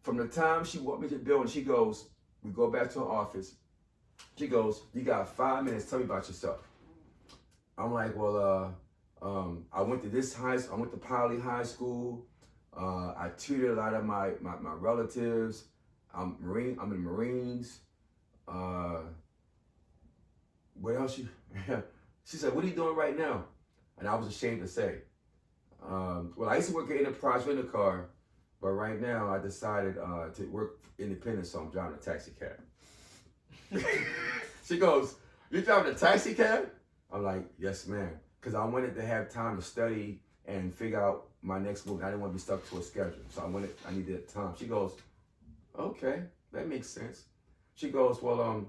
From the time she walked me to the building, she goes, we go back to her office. She goes, you got 5 minutes, tell me about yourself. I'm like, well, I went to this high school, I went to Poly High School. I tutored a lot of my relatives. I'm in Marines. What else? She said, what are you doing right now? And I was ashamed to say. Well, I used to work at Enterprise Rent a Car, but right now I decided to work independent, so I'm driving a taxi cab. She goes, you driving a taxi cab? I'm like, yes, ma'am. Because I wanted to have time to study and figure out my next move. I didn't want to be stuck to a schedule, so I needed time. She goes, okay, that makes sense. She goes, well,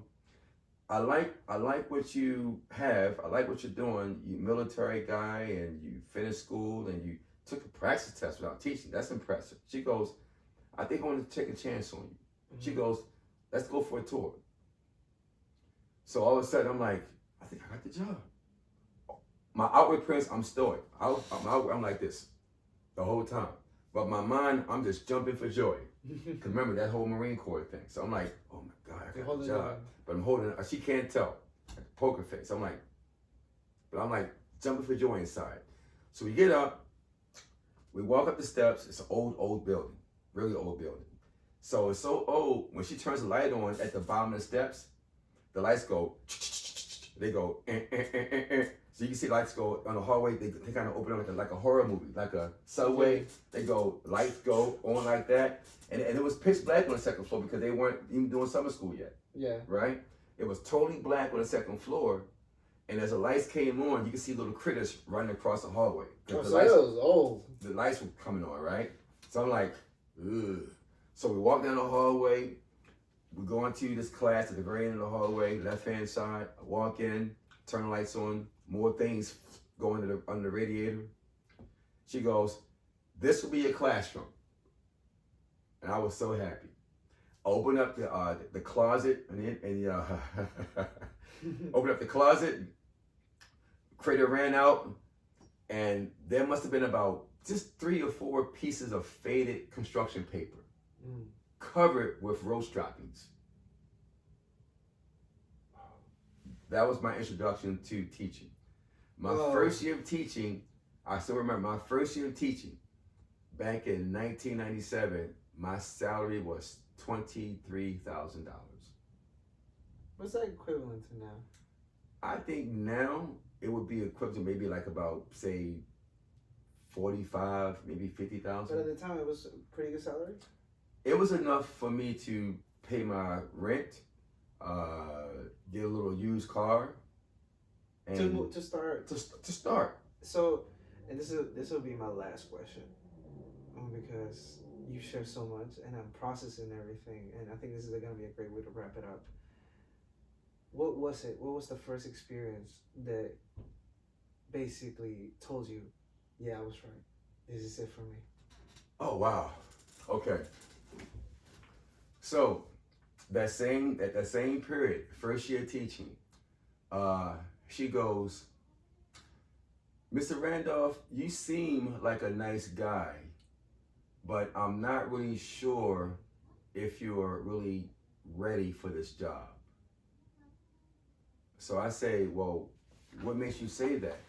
I like what you have. I like what you're doing. You military guy, and you finished school, and you took a praxis test without teaching. That's impressive. She goes, I think I want to take a chance on you. Mm-hmm. She goes, let's go for a tour. So all of a sudden, I'm like, I think I got the job. My outward appearance, I'm stoic. I'm like this the whole time. But my mind, I'm just jumping for joy. Because remember that whole Marine Corps thing. So I'm like, oh my God, I got the job. But I'm holding it. She can't tell. Poker face. I'm like jumping for joy inside. So we get up. We walk up the steps. It's an old building. Really old building. So it's so old, when she turns the light on at the bottom of the steps, the lights go, They go, So you can see lights go on the hallway. They kind of open up like a horror movie, like a subway. They go, lights go on like that. And it was pitch black on the second floor because they weren't even doing summer school yet. Yeah. Right? It was totally black on the second floor. And as the lights came on, you could see little critters running across the hallway. Oh, so it was old. The lights were coming on, right? So I'm like, ugh. So we walk down the hallway. We go into this class at the very end of the hallway, left-hand side. I walk in, turn the lights on, more things going under the radiator. She goes, this will be your classroom. And I was so happy. Open up the closet and open up the closet. Critter ran out, and there must have been about just 3 or 4 pieces of faded construction paper covered with roast droppings. That was my introduction to teaching. My first year of teaching, I still remember my first year of teaching, back in 1997, my salary was $23,000. What's that equivalent to now? I think now it would be equivalent to maybe like about, say, 45, maybe 50,000. But at the time, it was a pretty good salary? It was enough for me to pay my rent, get a little used car, and to start. To start. So, and this will be my last question, because you share so much, and I'm processing everything, and I think this is going to be a great way to wrap it up. What was it? What was the first experience that basically told you, yeah, I was right. This is it for me? Oh, wow. Okay. So that same period, first year teaching, she goes, Mr. Randolph, you seem like a nice guy, but I'm not really sure if you're really ready for this job. So I say, well, what makes you say that?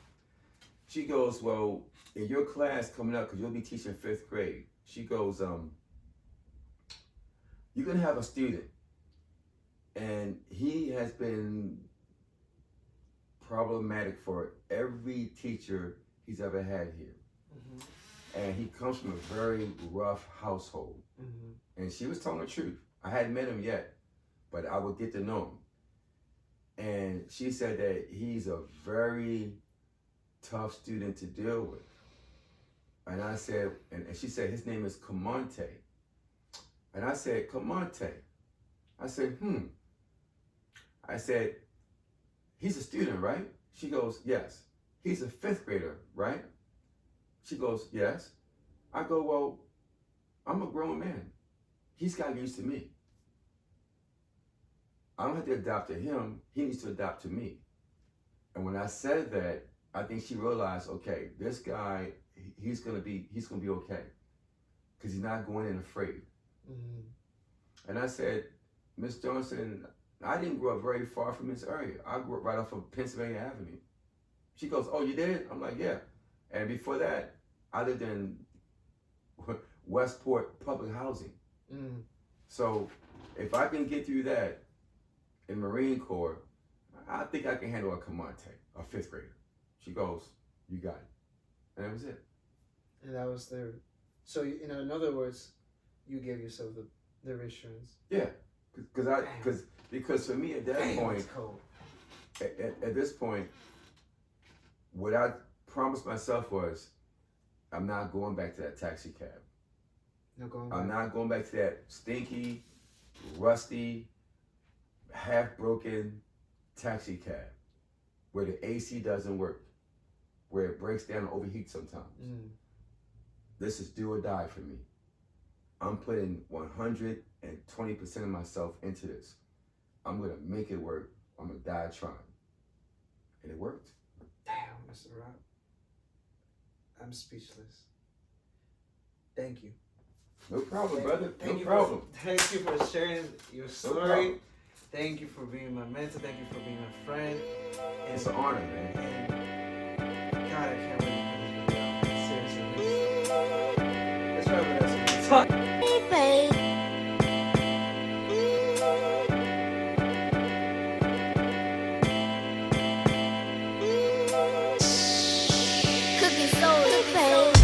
She goes, well, in your class coming up, because you'll be teaching 5th grade, she goes, you're going to have a student, and he has been problematic for every teacher he's ever had here. Mm-hmm. And he comes from a very rough household. Mm-hmm. And she was telling the truth. I hadn't met him yet, but I would get to know him. And she said that he's a very tough student to deal with. And I said, and she said, his name is Camonte. And I said, Camonte. I said, I said, he's a student, right? She goes, yes. He's a 5th grader, right? She goes, yes. I go, well, I'm a grown man. He's got used to me. I don't have to adapt to him. He needs to adapt to me. And when I said that, I think she realized, okay, this guy, he's gonna be okay, because he's not going in afraid. Mm-hmm. And I said, Miss Johnson, I didn't grow up very far from this area. I grew up right off of Pennsylvania Avenue. She goes, oh, you did? I'm like, yeah. And before that, I lived in Westport public housing. Mm. So if I can get through that in Marine Corps, I think I can handle a Camonte, a 5th grader. She goes, you got it. And that was it. And that was so in other words, you gave yourself the reassurance. Yeah, because for me at that point, at this point, what I promised myself was, I'm not going back to that taxi cab. I'm not going back to that stinky, rusty, half-broken taxi cab where the AC doesn't work, where it breaks down and overheats sometimes. Mm. This is do or die for me. I'm putting 120% of myself into this. I'm going to make it work. I'm going to die trying. And it worked. Damn, Mr. Rob. I'm speechless. Thank you. No problem, brother. No problem. Thank you for sharing your story. Thank you for being my mentor. Thank you for being my friend. It's an honor, man. God, I can't wait for this video. Seriously. Let's wrap it up. Talk. baby.